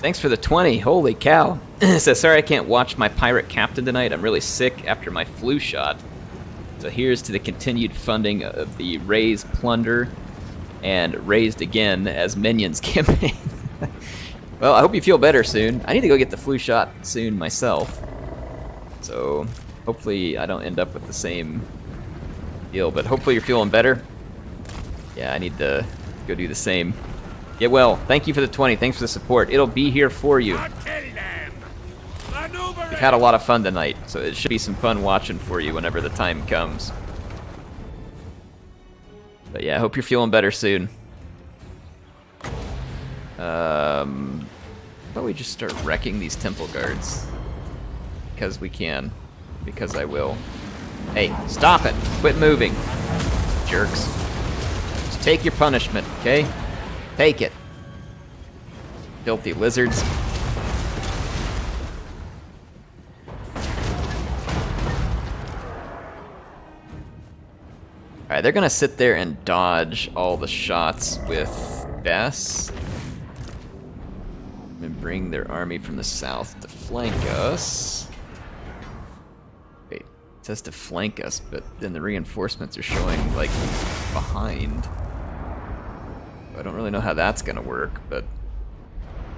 Thanks for the 20. Holy cow. So sorry I can't watch my pirate captain tonight. I'm really sick after my flu shot. So here's to the continued funding of the Raise Plunder and Raised Again as Minions campaign. Well, I hope you feel better soon. I need to go get the flu shot soon myself. So hopefully I don't end up with the same deal, but hopefully you're feeling better. Yeah, I need to go do the same. Get well. Thank you for the 20. Thanks for the support. It'll be here for you. We've had a lot of fun tonight, so it should be some fun watching for you whenever the time comes. But yeah, I hope you're feeling better soon. How about we just start wrecking these temple guards? Because we can. Because I will. Hey, stop it! Quit moving, jerks. Just take your punishment, okay? Take it. Filthy lizards. Alright, they're gonna sit there and dodge all the shots with Bess. And bring their army from the south to flank us. Wait, it says to flank us, but then the reinforcements are showing, like, behind. I don't really know how that's gonna work, but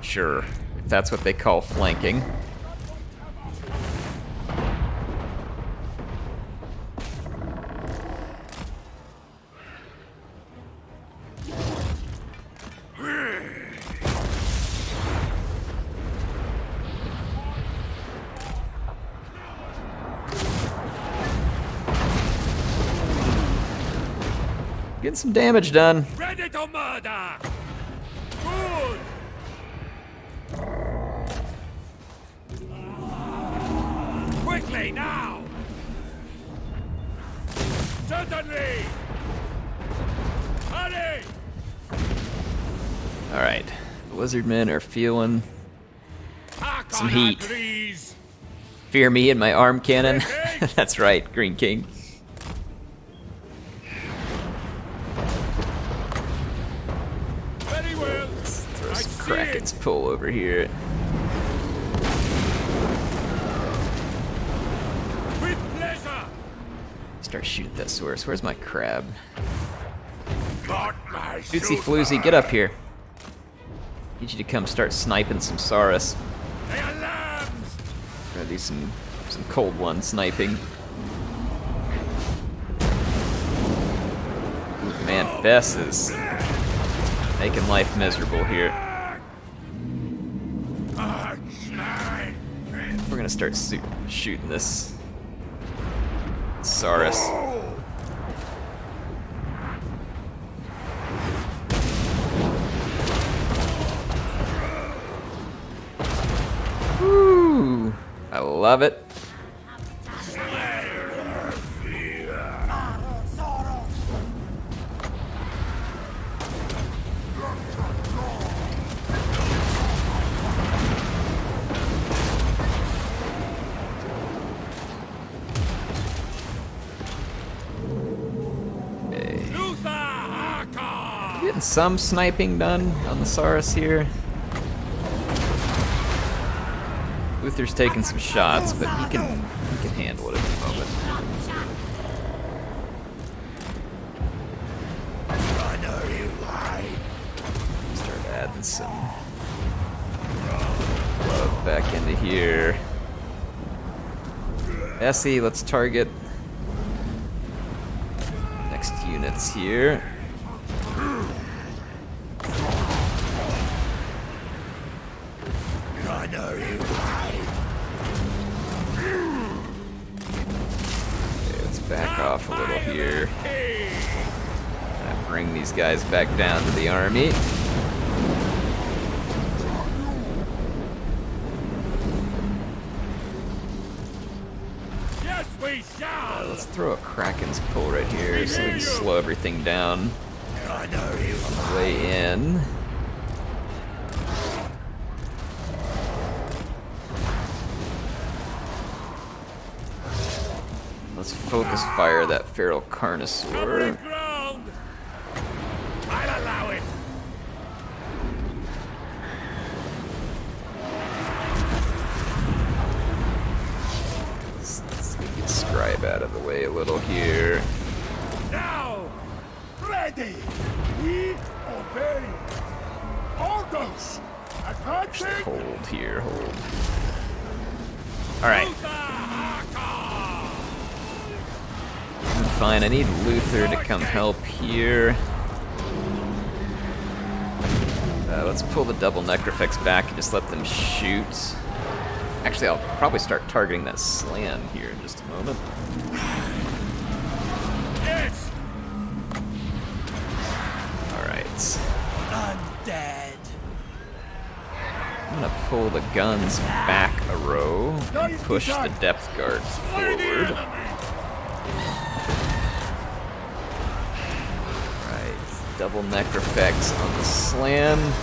sure, if that's what they call flanking. Getting some damage done. Ready to murder! Good! Quickly, now! Certainly! Hurry! Alright, the lizardmen are feeling some heat. Please. Fear me and my arm cannon. That's right, Green King. Very well. Throw some Kraken's pull over here. With pleasure. Start shooting that source. Where's my crab? Got my Tootsie Floozy, get up here. Need you to come start sniping some Saurus. They are lambs. Gonna do some cold one sniping. Ooh, man, Bess is making life miserable here. We're gonna start shooting this Saurus. Woo! I love it. Luthor Harkon. Getting some sniping done on the Saurus here. Luthor's taking some shots, but he can handle it at the moment. Start adding some love back into here. Essie, let's target next units here. Back off a little here. Bring these guys back down to the army. Yes, we shall. Let's throw a Kraken's pull right here so we can slow everything down on the way in. Let's focus fire that feral Carnosaur. Ground. I'll allow it. Get Scribe out of the way a little here. Now! Ready! We obey! Orders! Advancing! Hold here, hold. Alright. Fine, I need Luthor to come help here. Let's pull the double Necrofex back and just let them shoot. Actually, I'll probably start targeting that Slann here in just a moment. Yes! Alright. Undead. I'm gonna pull the guns back a row and push the depth guards forward. Right, double Necrofex on the Slann.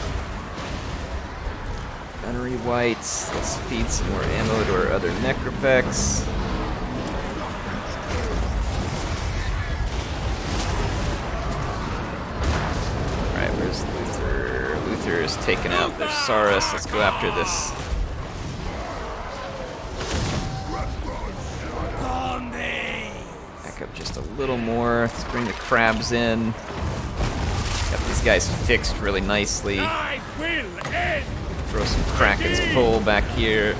Gunnery whites. Let's feed some more ammo to our other Necrofex. Alright, where's Luthor? Luthor is taking out their Saurus. Let's go after this. Back up just a little more. Let's bring the crabs in. Got these guys fixed really nicely. I will end! Throw some Kraken's pull back here.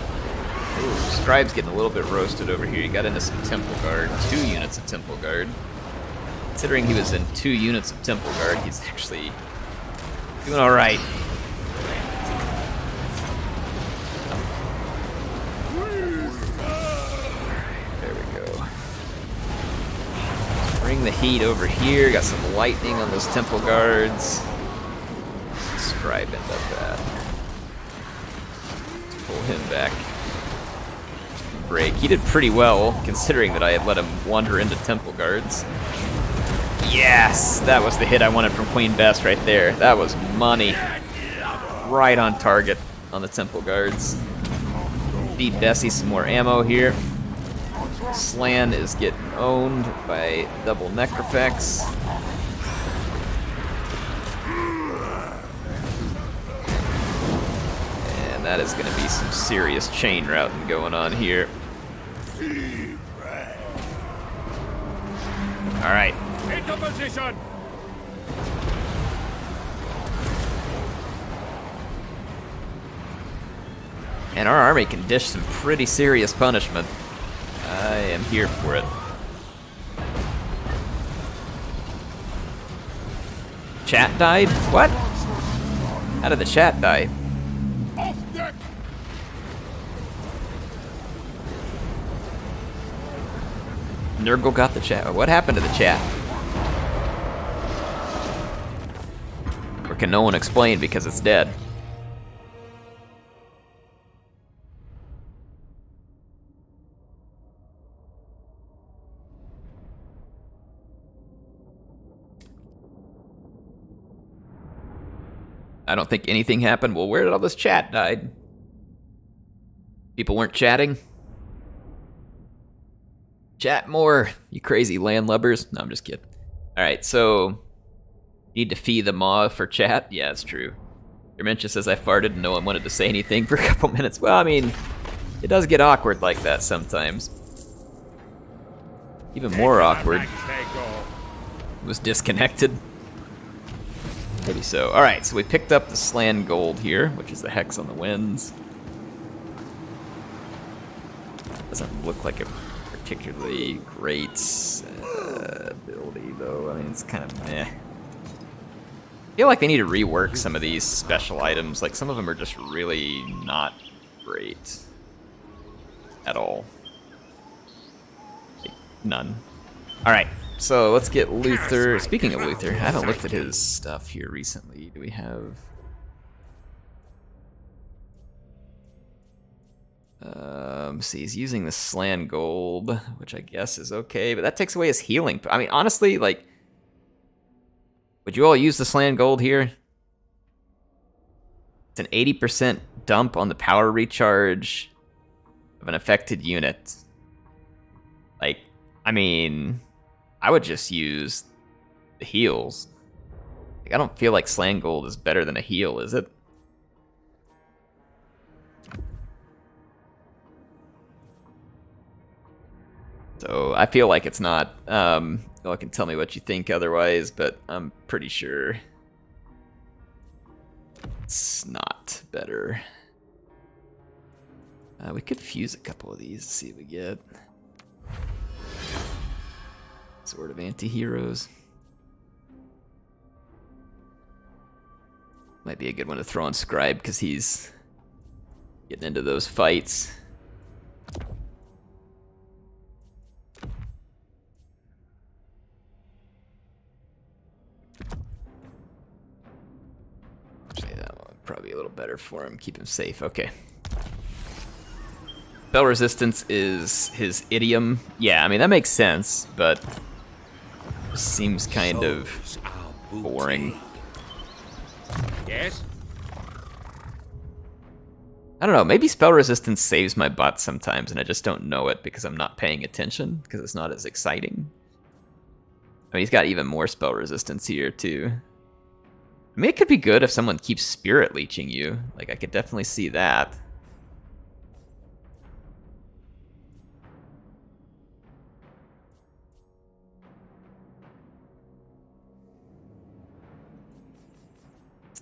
Ooh, Scribe's getting a little bit roasted over here. He got into some Temple Guard, 2 units of Temple Guard. Considering he was in 2 units of Temple Guard, he's actually doing alright. There we go. Bring the heat over here. Got some lightning on those Temple Guards. Scribe end up at. Pull him back. Break. He did pretty well, considering that I had let him wander into Temple Guards. Yes! That was the hit I wanted from Queen Bess right there. That was money. Right on target on the Temple Guards. Feed Bessie some more ammo here. Slann is getting owned by double Necrofex. And that is going to be some serious chain routing going on here. Alright. Into position! And our army can dish some pretty serious punishment. I am here for it. Chat died? What? How did the chat die? Off deck! Nurgle got the chat. What happened to the chat? Or can no one explain because it's dead? I don't think anything happened. Well, where did all this chat die? People weren't chatting? Chat more, you crazy landlubbers. No, I'm just kidding. Alright, so... Need to feed the maw for chat? Yeah, it's true. Dementia says I farted and no one wanted to say anything for a couple minutes. Well, I mean, it does get awkward like that sometimes. Even more awkward. Was disconnected. Maybe so. Alright, so we picked up the Slann gold here, which is the hex on the winds. Doesn't look like a particularly great ability, though. I mean, it's kind of meh. I feel like they need to rework some of these special items. Like, some of them are just really not great. At all. Like, none. Alright. So let's get Luthor. Speaking of Luthor, I haven't looked at his stuff here recently. Do we have... see, he's using the Slann gold, which I guess is okay, but that takes away his healing. I mean, honestly, like, would you all use the Slann gold here? It's an 80% dump on the power recharge of an affected unit. Like, I mean... I would just use the heals. Like, I don't feel like Slann gold is better than a heal, is it? So I feel like it's not. Y'all can tell me what you think otherwise, but I'm pretty sure it's not better. We could fuse a couple of these to see what we get. Sword of Anti-Heroes. Might be a good one to throw on Scribe because he's getting into those fights. Actually, that one would probably be a little better for him. Keep him safe. Okay. Spell resistance is his idiom. Yeah, I mean, that makes sense, but seems kind of boring. Yes? I don't know, maybe spell resistance saves my butt sometimes and I just don't know it because I'm not paying attention because it's not as exciting. I mean, he's got even more spell resistance here too. I mean, it could be good if someone keeps spirit leeching you. Like, I could definitely see that.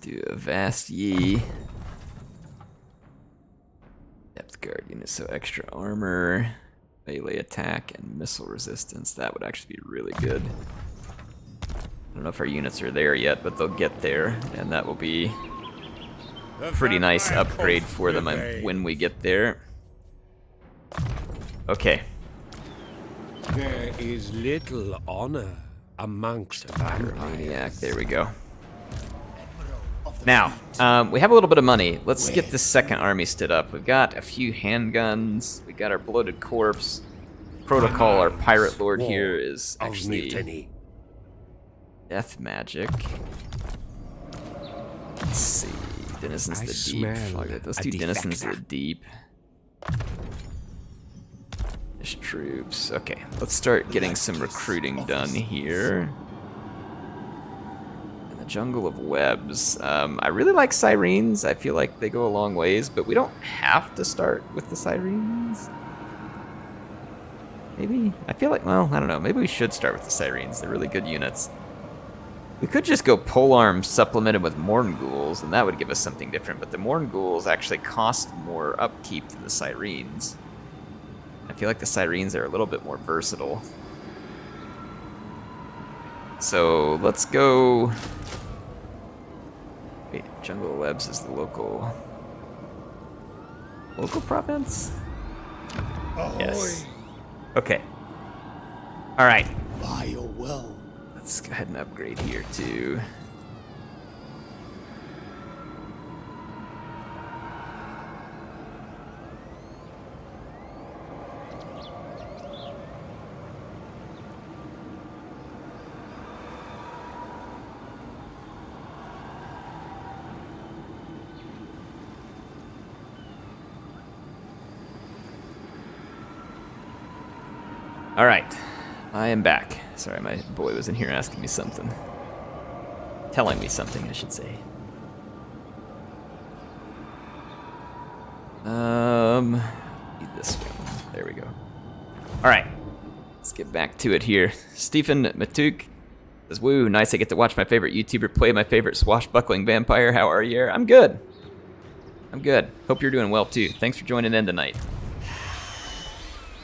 Do a Vast Yi. Depth Guard unit, so extra armor, melee attack, and missile resistance. That would actually be really good. I don't know if our units are there yet, but they'll get there, and that will be a pretty nice upgrade for them when we get there. Okay. There is little honor amongst vampires. Maniac, there we go. Now, we have a little bit of money. Let's get this second army stood up. We've got a few handguns. We got our bloated corpse. Protocol, our pirate lord here is actually death magic. Let's see. Denizens of the Deep. Fuck it. Let's do Denizens of the Deep. There's troops. Okay, let's start getting some recruiting done here. Jungle of Webs. I really like Sirens. I feel like they go a long ways, but we don't have to start with the Sirens. Maybe? I feel like, well, I don't know. Maybe we should start with the Sirens. They're really good units. We could just go Polearm supplemented with Mornghouls, and that would give us something different, but the Mornghouls actually cost more upkeep than the Sirens. I feel like the Sirens are a little bit more versatile. So let's go. Wait, Jungle of Webs is the local province? Yes. Okay. All right. By your will. Let's go ahead and upgrade here too. All right, I am back. Sorry, my boy was in here asking me something. Telling me something, I should say. Need this one. There we go. All right, let's get back to it here. Stephen Matuk says, "Woo, nice. I get to watch my favorite YouTuber play my favorite swashbuckling vampire. How are you? I'm good. I'm good. Hope you're doing well too. Thanks for joining in tonight."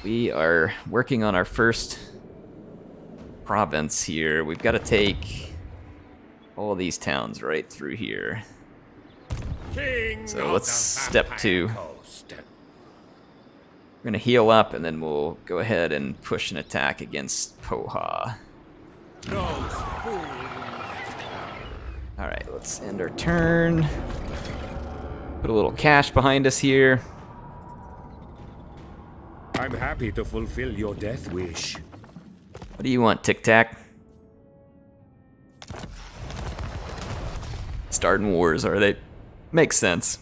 We are working on our first province here. We've got to take all these towns right through here. So let's step 2. We're going to heal up, and then we'll go ahead and push an attack against Poha. Alright, let's end our turn. Put a little cash behind us here. I'm happy to fulfill your death wish. What do you want, Tic Tac? Starting wars, are they? Makes sense.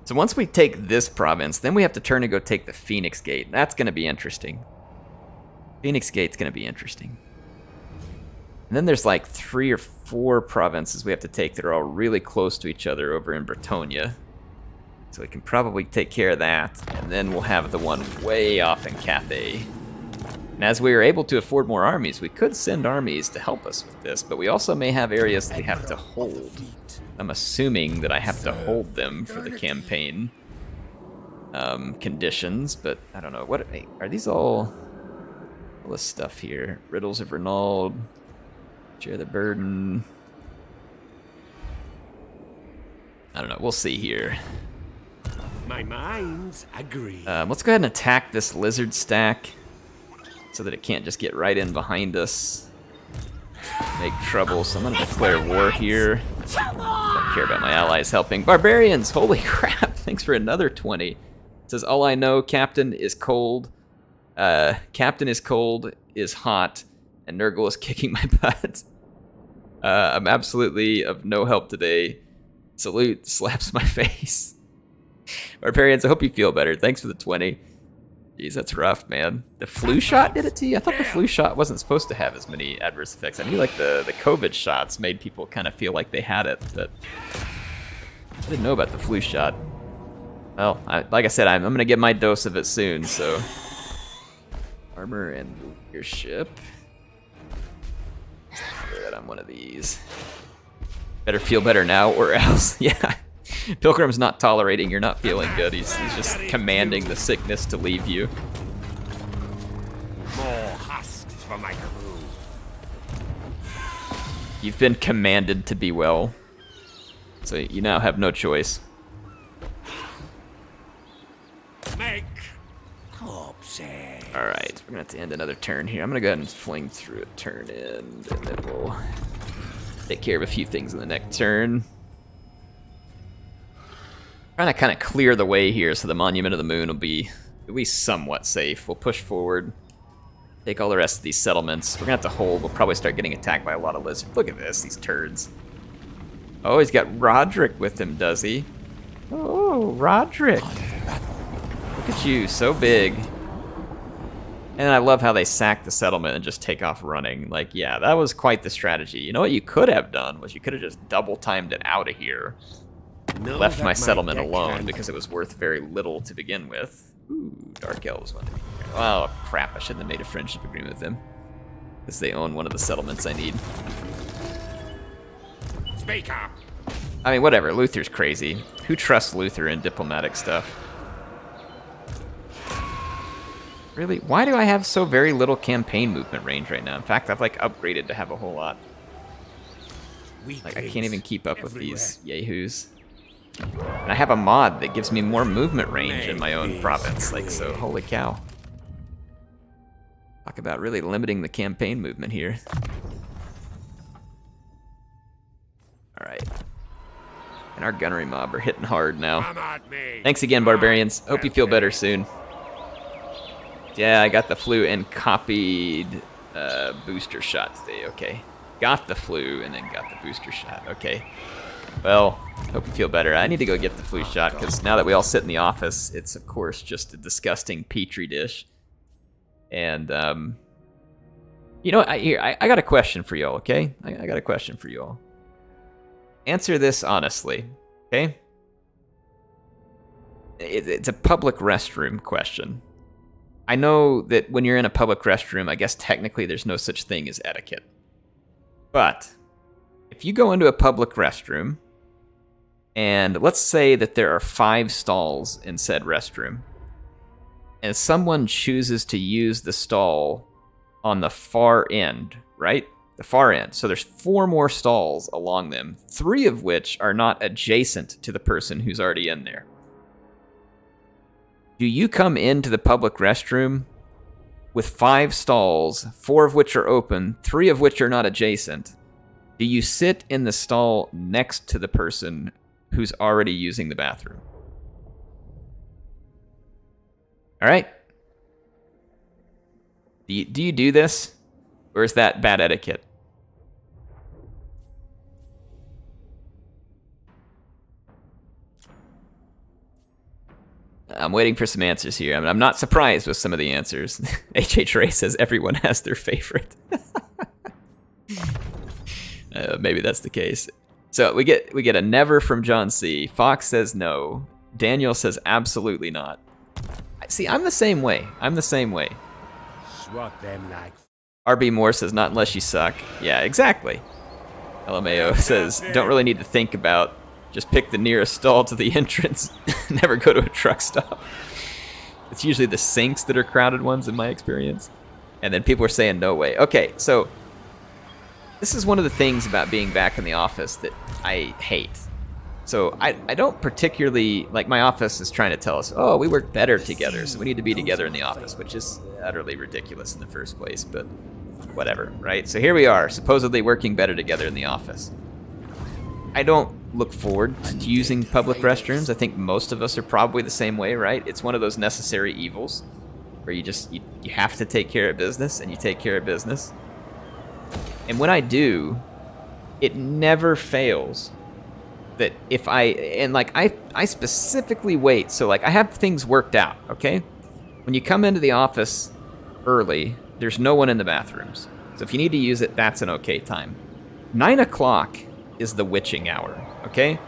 So once we take this province, then we have to turn and go take the Phoenix Gate. That's going to be interesting. Phoenix Gate's going to be interesting. And then there's like 3 or 4 provinces we have to take that are all really close to each other over in Bretonia. So we can probably take care of that, and then we'll have the one way off in Cathay. And as we are able to afford more armies, we could send armies to help us with this, but we also may have areas that we have to hold. I'm assuming that I have to hold them for the campaign conditions, but I don't know. What are these all this stuff here? Riddles of Renaud, share the burden. I don't know. We'll see here. My minds agree. Let's go ahead and attack this lizard stack so that it can't just get right in behind us, make trouble. So I'm gonna declare war here. Don't care about my allies helping. Barbarians, holy crap! Thanks for another 20. It says all I know, Captain is cold. Captain is cold, is hot, and Nurgle is kicking my butt. I'm absolutely of no help today. Salute, slaps my face. Barbarians, I hope you feel better. Thanks for the 20. Jeez, that's rough, man. The flu shot did it to you? I thought the flu shot wasn't supposed to have as many adverse effects. I knew like the COVID shots made people kind of feel like they had it, but I didn't know about the flu shot. Well, like I said, I'm going to get my dose of it soon, so... Armor and leadership. Good, I'm one of these. Better feel better now or else. Yeah. Pilgrim's not tolerating you're not feeling good. He's just commanding the sickness to leave you. More husks for my crew. You've been commanded to be well. So you now have no choice. Make corpses. Alright, we're gonna have to end another turn here. I'm gonna go ahead and fling through a turn end, and then we'll take care of a few things in the next turn. Trying to kind of clear the way here so the Monument of the Moon will be at least somewhat safe. We'll push forward, take all the rest of these settlements. We're gonna have to hold. We'll probably start getting attacked by a lot of lizards. Look at this, these turds. Oh, he's got Roderick with him, does he? Oh, Roderick. Look at you, so big. And I love how they sack the settlement and just take off running. Like, yeah, that was quite the strategy. You know what you could have done was you could have just double-timed it out of here. Left my settlement alone because it was worth very little to begin with. Ooh, Dark Elves want to be here. Oh, crap, I shouldn't have made a friendship agreement with them. Because they own one of the settlements I need. Speak up. I mean, whatever, Luthor's crazy. Who trusts Luthor in diplomatic stuff? Really? Why do I have so very little campaign movement range right now? In fact, I've like upgraded to have a whole lot. Like, I can't even keep up with these yahoos. And I have a mod that gives me more movement range in my own province. Like, so, holy cow. Talk about really limiting the campaign movement here. Alright. And our gunnery mob are hitting hard now. Come at me. Thanks again, Barbarians. Hope you feel better soon. Yeah, I got the flu and copied booster shot today. Okay. Got the flu and then got the booster shot. Okay. Well, hope you feel better. I need to go get the flu shot because now that we all sit in the office, it's of course just a disgusting petri dish. And you know, I got a question for y'all. Okay, I got a question for y'all. Answer this honestly. Okay. It's a public restroom question. I know that when you're in a public restroom, I guess technically there's no such thing as etiquette. But if you go into a public restroom, and let's say that there are 5 stalls in said restroom, and someone chooses to use the stall on the far end, right? The far end. So there's 4 more stalls along them, 3 of which are not adjacent to the person who's already in there. Do you come into the public restroom with 5 stalls, 4 of which are open, 3 of which are not adjacent? Do you sit in the stall next to the person who's already using the bathroom? All right. Do you do this? Or is that bad etiquette? I'm waiting for some answers here. I mean, I'm not surprised with some of the answers. HH Ray says everyone has their favorite. Maybe that's the case. So we get a never from John C. Fox says no. Daniel says absolutely not. See, I'm the same way. I'm the same way. Swat them like RB Moore says, not unless you suck. Yeah, exactly. LMAO says, don't really need to think about, just pick the nearest stall to the entrance. Never go to a truck stop. It's usually the sinks that are crowded ones in my experience. And then people are saying, no way. Okay, so this is one of the things about being back in the office that I hate. So I don't particularly, like, my office is trying to tell us, oh, we work better together, so we need to be together in the office, which is utterly ridiculous in the first place, but whatever, right? So here we are, supposedly working better together in the office. I don't look forward to using public restrooms. I think most of us are probably the same way, right? It's one of those necessary evils where you have to take care of business, and you take care of business. And when I do, it never fails that if I specifically wait, so like I have things worked out, okay? When you come into the office early, there's no one in the bathrooms. So if you need to use it, that's an okay time. 9 o'clock is the witching hour, okay?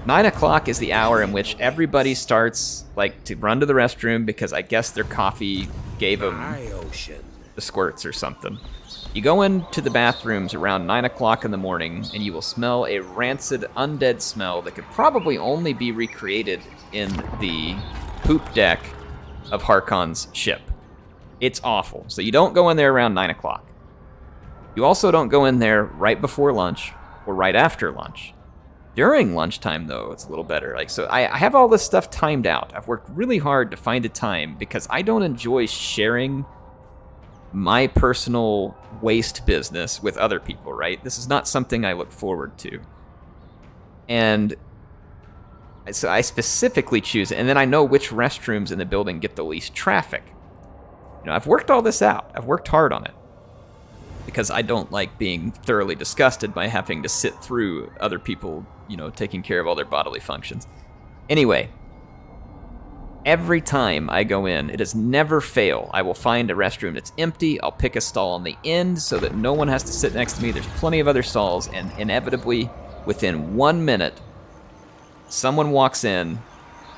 9 o'clock is the hour in which everybody starts like to run to the restroom because I guess their coffee gave them the squirts or something. You go into the bathrooms around 9 o'clock in the morning, and you will smell a rancid, undead smell that could probably only be recreated in the poop deck of Harkon's ship. It's awful. So you don't go in there around 9 o'clock. You also don't go in there right before lunch or right after lunch. During lunchtime, though, it's a little better. Like, so I have all this stuff timed out. I've worked really hard to find a time because I don't enjoy sharing my personal waste business with other people, right? This is not something I look forward to. And so I specifically choose it, and then I know which restrooms in the building get the least traffic. You know, I've worked all this out. I've worked hard on it. Because I don't like being thoroughly disgusted by having to sit through other people, you know, taking care of all their bodily functions. Anyway, every time I go in, it has never failed. I will find a restroom that's empty. I'll pick a stall on the end so that no one has to sit next to me. There's plenty of other stalls, and inevitably, within 1 minute, someone walks in,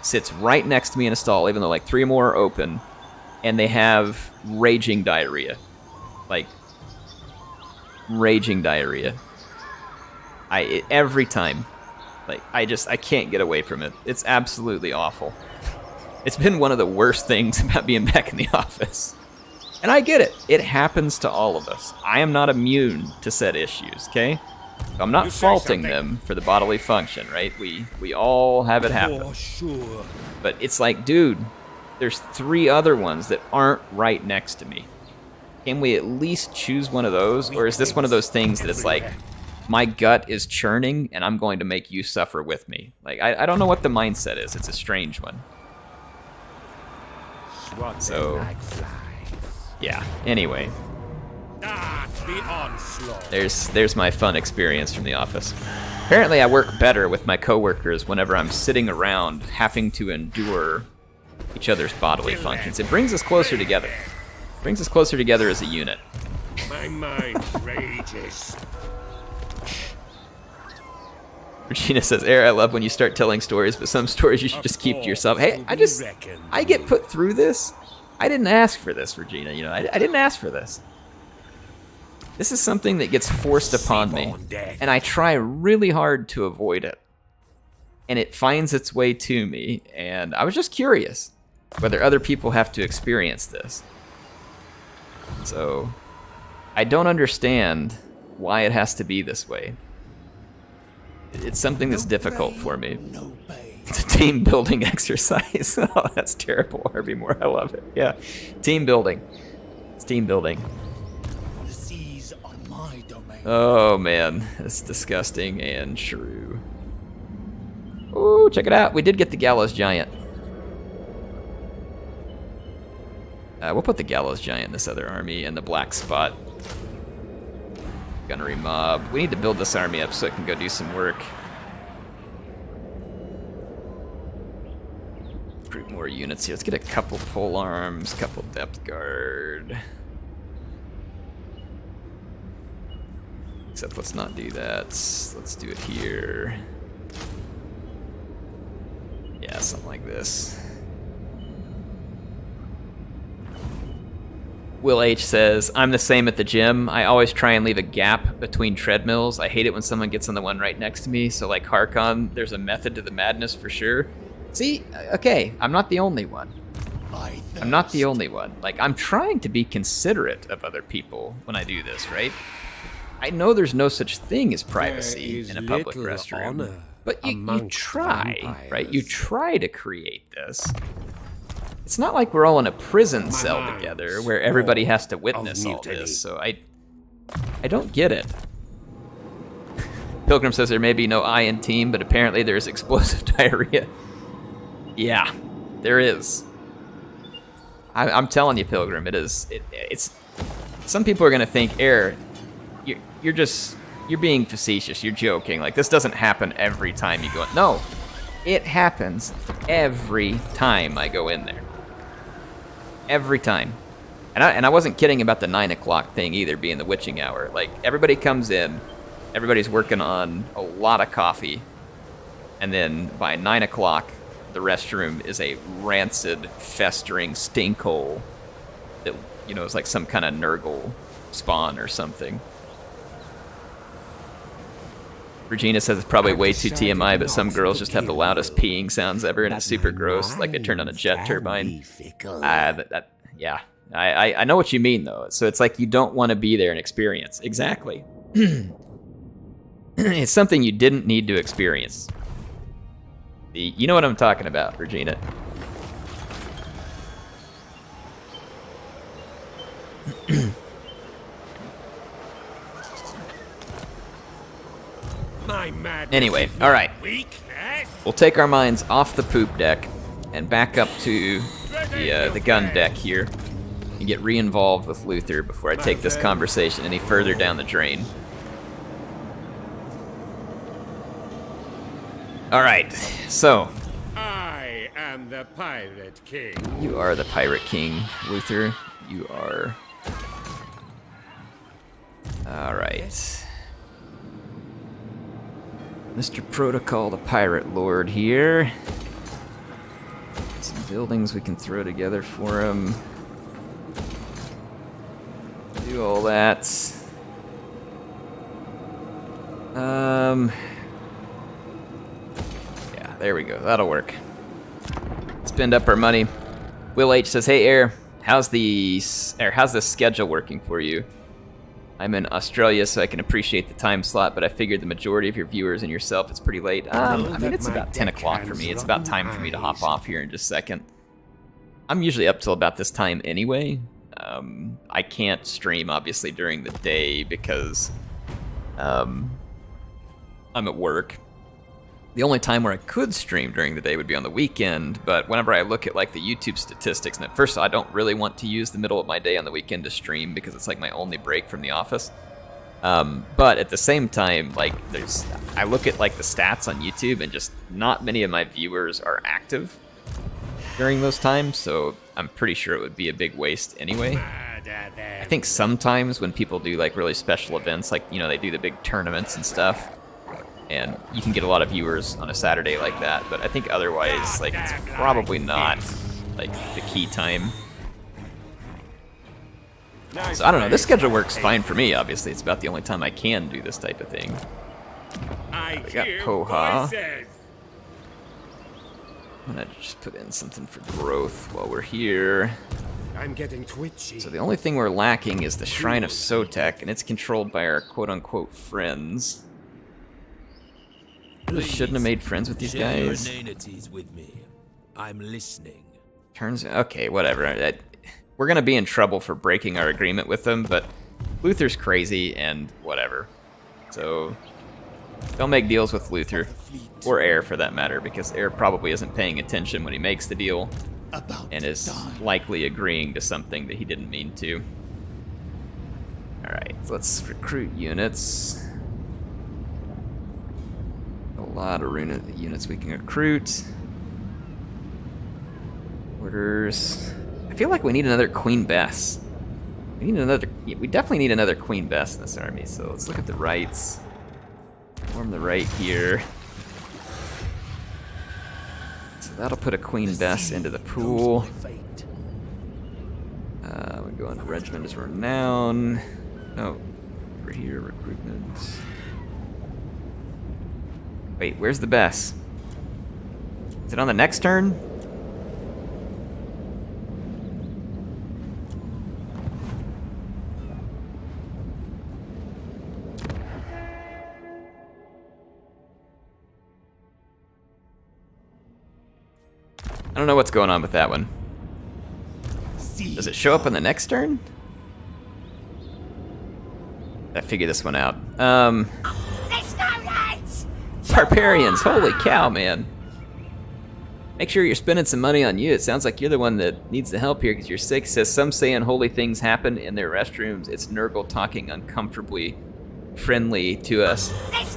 sits right next to me in a stall, even though like 3 more are open, and they have raging diarrhea. Like, raging diarrhea. Every time. Like, I can't get away from it. It's absolutely awful. It's been one of the worst things about being back in the office. And I get it. It happens to all of us. I am not immune to said issues, okay? I'm not faulting them for the bodily function, right? We all have it happen. For sure. But it's like, dude, there's 3 other ones that aren't right next to me. Can we at least choose one of those? Or is this one of those things that it's like, my gut is churning and I'm going to make you suffer with me? Like, I don't know what the mindset is. It's a strange one. So, yeah, anyway. There's my fun experience from the office. Apparently I work better with my coworkers whenever I'm sitting around having to endure each other's bodily functions. It brings us closer together. It brings us closer together as a unit. my mind rages. Regina says, I love when you start telling stories, but some stories you should just keep to yourself. Hey, I get put through this. I didn't ask for this, Regina. You know, I didn't ask for this. This is something that gets forced upon me, and I try really hard to avoid it. And it finds its way to me, and I was just curious whether other people have to experience this. So, I don't understand why it has to be this way. It's something that's difficult for me. It's a team building exercise. Oh, that's terrible, Harvey Moore. I love it. Yeah, team building. It's team building. The seas are my domain. Oh man, it's disgusting and true. Ooh, check it out. We did get the Gallows Giant. We'll put the Gallows Giant in this other army and the Black Spot. Gunnery Mob. We need to build this army up so it can go do some work. Recruit more units here. Let's get a couple pole arms, couple depth guard. Except let's not do that. Let's do it here. Yeah, something like this. Will H says, I'm the same at the gym. I always try and leave a gap between treadmills. I hate it when someone gets on the one right next to me. So like Harkon, there's a method to the madness for sure. See, okay, I'm not the only one. I'm not the only one. Like, I'm trying to be considerate of other people when I do this, right? I know there's no such thing as privacy in a public restroom. But you try, right? You try to create this. It's not like we're all in a prison cell together where everybody has to witness all this, so I don't get it. Pilgrim says there may be no I in team, but apparently there's explosive diarrhea. Yeah, there is. I'm telling you, Pilgrim, it is. It's. Some people are gonna think, Air, you're being facetious. You're joking. Like, this doesn't happen every time you go in. No, it happens every time I go in there. Every time. And I wasn't kidding about the 9 o'clock thing either, being the witching hour. Like, everybody comes in, everybody's working on a lot of coffee, and then by 9 o'clock, the restroom is a rancid, festering stink hole that, you know, is like some kind of Nurgle spawn or something. Regina says it's probably way too TMI, but some girls just have the loudest peeing sounds ever, and it's super gross, like they turned on a jet turbine. Yeah, I know what you mean, though. So it's like you don't want to be there and experience. Exactly. It's something you didn't need to experience. You know what I'm talking about, Regina. Anyway, all right. We'll take our minds off the poop deck and back up to the gun deck here and get re-involved with Luthor before I take this conversation any further down the drain. All right, so I am the Pirate King. You are the Pirate King, Luthor. You are. All right. Mr. Protocol, the Pirate Lord here. Some buildings we can throw together for him. Do all that. Yeah, there we go. That'll work. Spend up our money. Will H says, "Hey Air, how's the schedule working for you? I'm in Australia, so I can appreciate the time slot, but I figured the majority of your viewers and yourself, it's pretty late. I mean, it's about 10 o'clock for me. It's about time for me to hop off here in just a second. I'm usually up till about this time anyway. I can't stream, obviously, during the day because I'm at work. The only time where I could stream during the day would be on the weekend, but whenever I look at like the YouTube statistics, and at first I don't really want to use the middle of my day on the weekend to stream because it's like my only break from the office. But at the same time, like I look at like the stats on YouTube and just not many of my viewers are active during those times, so I'm pretty sure it would be a big waste anyway. I think sometimes when people do like really special events, like, you know, they do the big tournaments and stuff, and you can get a lot of viewers on a Saturday like that, but I think otherwise, like, it's probably not, like, the key time. So, I don't know, this schedule works fine for me, obviously. It's about the only time I can do this type of thing. We got Poha. I'm gonna just put in something for growth while we're here. I'm getting twitchy. So the only thing we're lacking is the Shrine of Sotek, and it's controlled by our quote-unquote friends. Really shouldn't have made friends with these guys. With me. I'm listening. Turns okay, whatever. We're gonna be in trouble for breaking our agreement with them, but Luthor's crazy and whatever. So don't make deals with Luthor or Air for that matter, because Air probably isn't paying attention when he makes the deal and is likely agreeing to something that he didn't mean to. All right, so let's recruit units. A lot of units we can recruit. Orders. I feel like we need another Queen Bess. We definitely need another Queen Bess in this army. So let's look at the rights. Form the right here. So that'll put a Queen Bess into the pool. We want to go into regiment as renown. No, over here, recruitment. Wait, where's the best? Is it on the next turn? I don't know what's going on with that one. Does it show up on the next turn? I figured this one out. Barbarians, holy cow, man. Make sure you're spending some money on you. It sounds like you're the one that needs the help here because you're sick. Says some say unholy things happen in their restrooms. It's Nurgle talking uncomfortably friendly to us.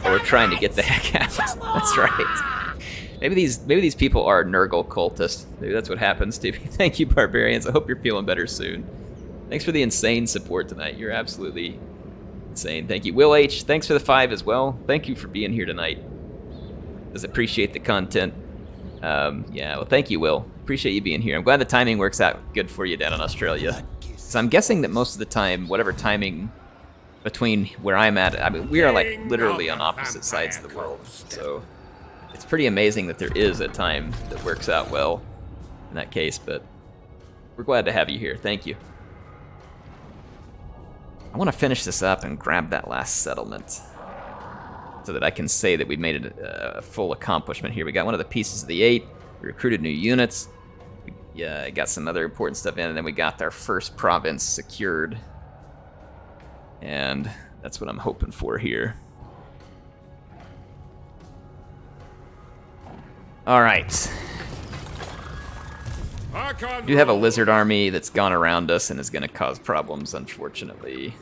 Or we're trying to get the heck out. That's right. Maybe these people are Nurgle cultists. Maybe that's what happens to me. Thank you, barbarians. I hope you're feeling better soon. Thanks for the insane support tonight. You're absolutely insane. Thank you. Will H, thanks for the 5 as well. Thank you for being here tonight. Does appreciate the content. Yeah, well, thank you, Will. Appreciate you being here. I'm glad the timing works out good for you down in Australia. So I'm guessing that most of the time, whatever timing between where I'm at, I mean, we are like literally on opposite sides of the world. So it's pretty amazing that there is a time that works out well in that case, but we're glad to have you here. Thank you. I want to finish this up and grab that last settlement so that I can say that we made it a full accomplishment here. We got one of the pieces of the 8. We recruited new units. We got some other important stuff in, and then we got our first province secured. And that's what I'm hoping for here. All right. We do have a lizard army that's gone around us and is going to cause problems, unfortunately.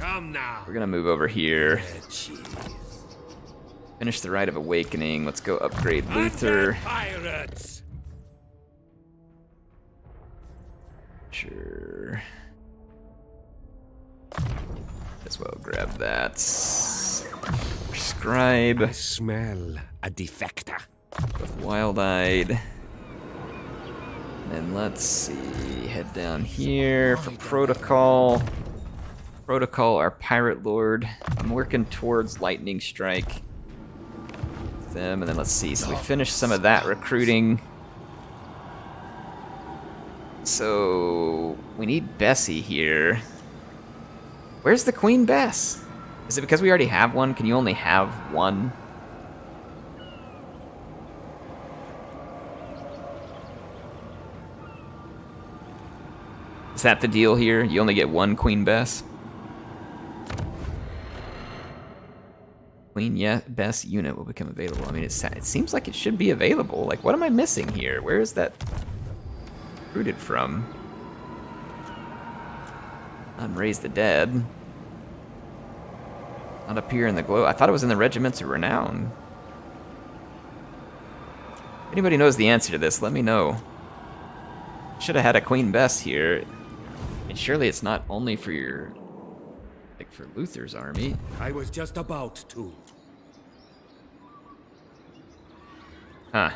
Come now. We're going to move over here. Finish the Rite of Awakening. Let's go upgrade Luthor. Pirates. Sure. As well grab that. Scribe. I smell a defector. With Wild-Eyed. And let's see. Head down here for Protocol. Protocol, our Pirate Lord. I'm working towards Lightning Strike with them. And then let's see. So we finished some of that recruiting. So we need Bessie here. Where's the Queen Bess? Is it because we already have one? Can you only have one? Is that the deal here? You only get one Queen Bess? Queen Bess unit will become available. I mean, it seems like it should be available. Like, what am I missing here? Where is that recruited from? Unraise the Dead. Not up here in the glow. I thought it was in the Regiments of Renown. If anybody knows the answer to this, let me know. Should have had a Queen Bess here. And surely it's not only for your, like, for Luthor's army. I was just about to. Huh.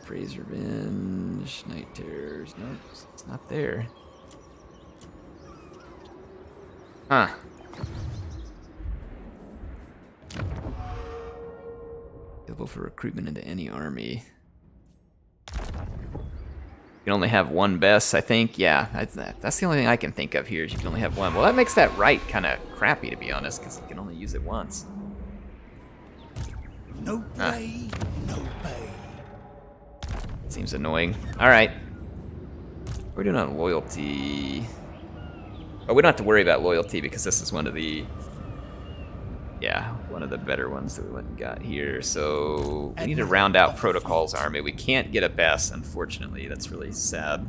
Praise Revenge, Night Terrors. No, it's not there. Huh. Available for recruitment into any army. You can only have one Bess, I think. Yeah, that's the only thing I can think of here is you can only have one. Well, that makes that right kind of crappy, to be honest, because you can only use it once. No play, no pay. Seems annoying. All right. We're doing on loyalty. Oh, we don't have to worry about loyalty because this is one of the, yeah, one of the better ones that we went and got here. So we need to round out Protocol's army. We can't get a Bess, unfortunately. That's really sad.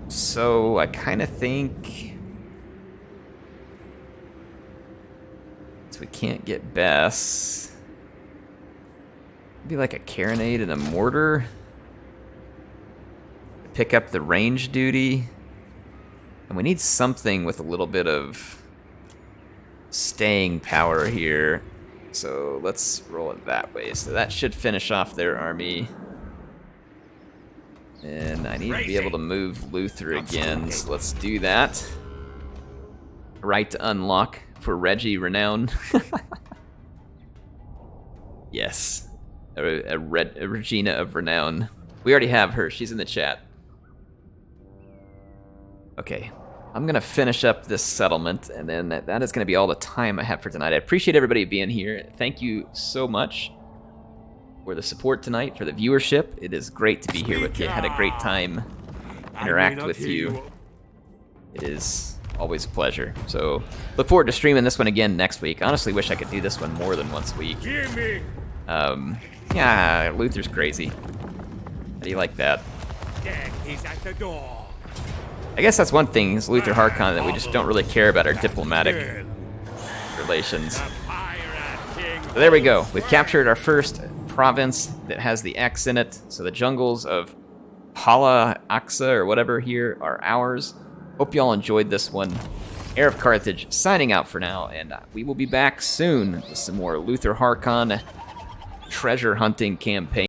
So I kind of think, so we can't get Bess. Maybe like a Carronade and a Mortar. Pick up the range duty. And we need something with a little bit of staying power here. So let's roll it that way. So that should finish off their army. And I need to be able to move Luthor again, so let's do that. Right to unlock for Reggie Renown. Yes. A Regina of Renown. We already have her. She's in the chat. Okay. I'm going to finish up this settlement, and then that is going to be all the time I have for tonight. I appreciate everybody being here. Thank you so much for the support tonight, for the viewership. It is great to be here with you. Had a great time interact with you. It is always a pleasure. So look forward to streaming this one again next week. Honestly, wish I could do this one more than once a week. Yeah, Luthor's crazy. How do you like that? He's at the door. I guess that's one thing, is Luthor Harkon, that we just don't really care about our diplomatic relations. So there we go. We've captured our first province that has the X in it. So the jungles of Hala Aksa or whatever here are ours. Hope y'all enjoyed this one. HeirofCarthage signing out for now, and we will be back soon with some more Luthor Harkon treasure hunting campaign.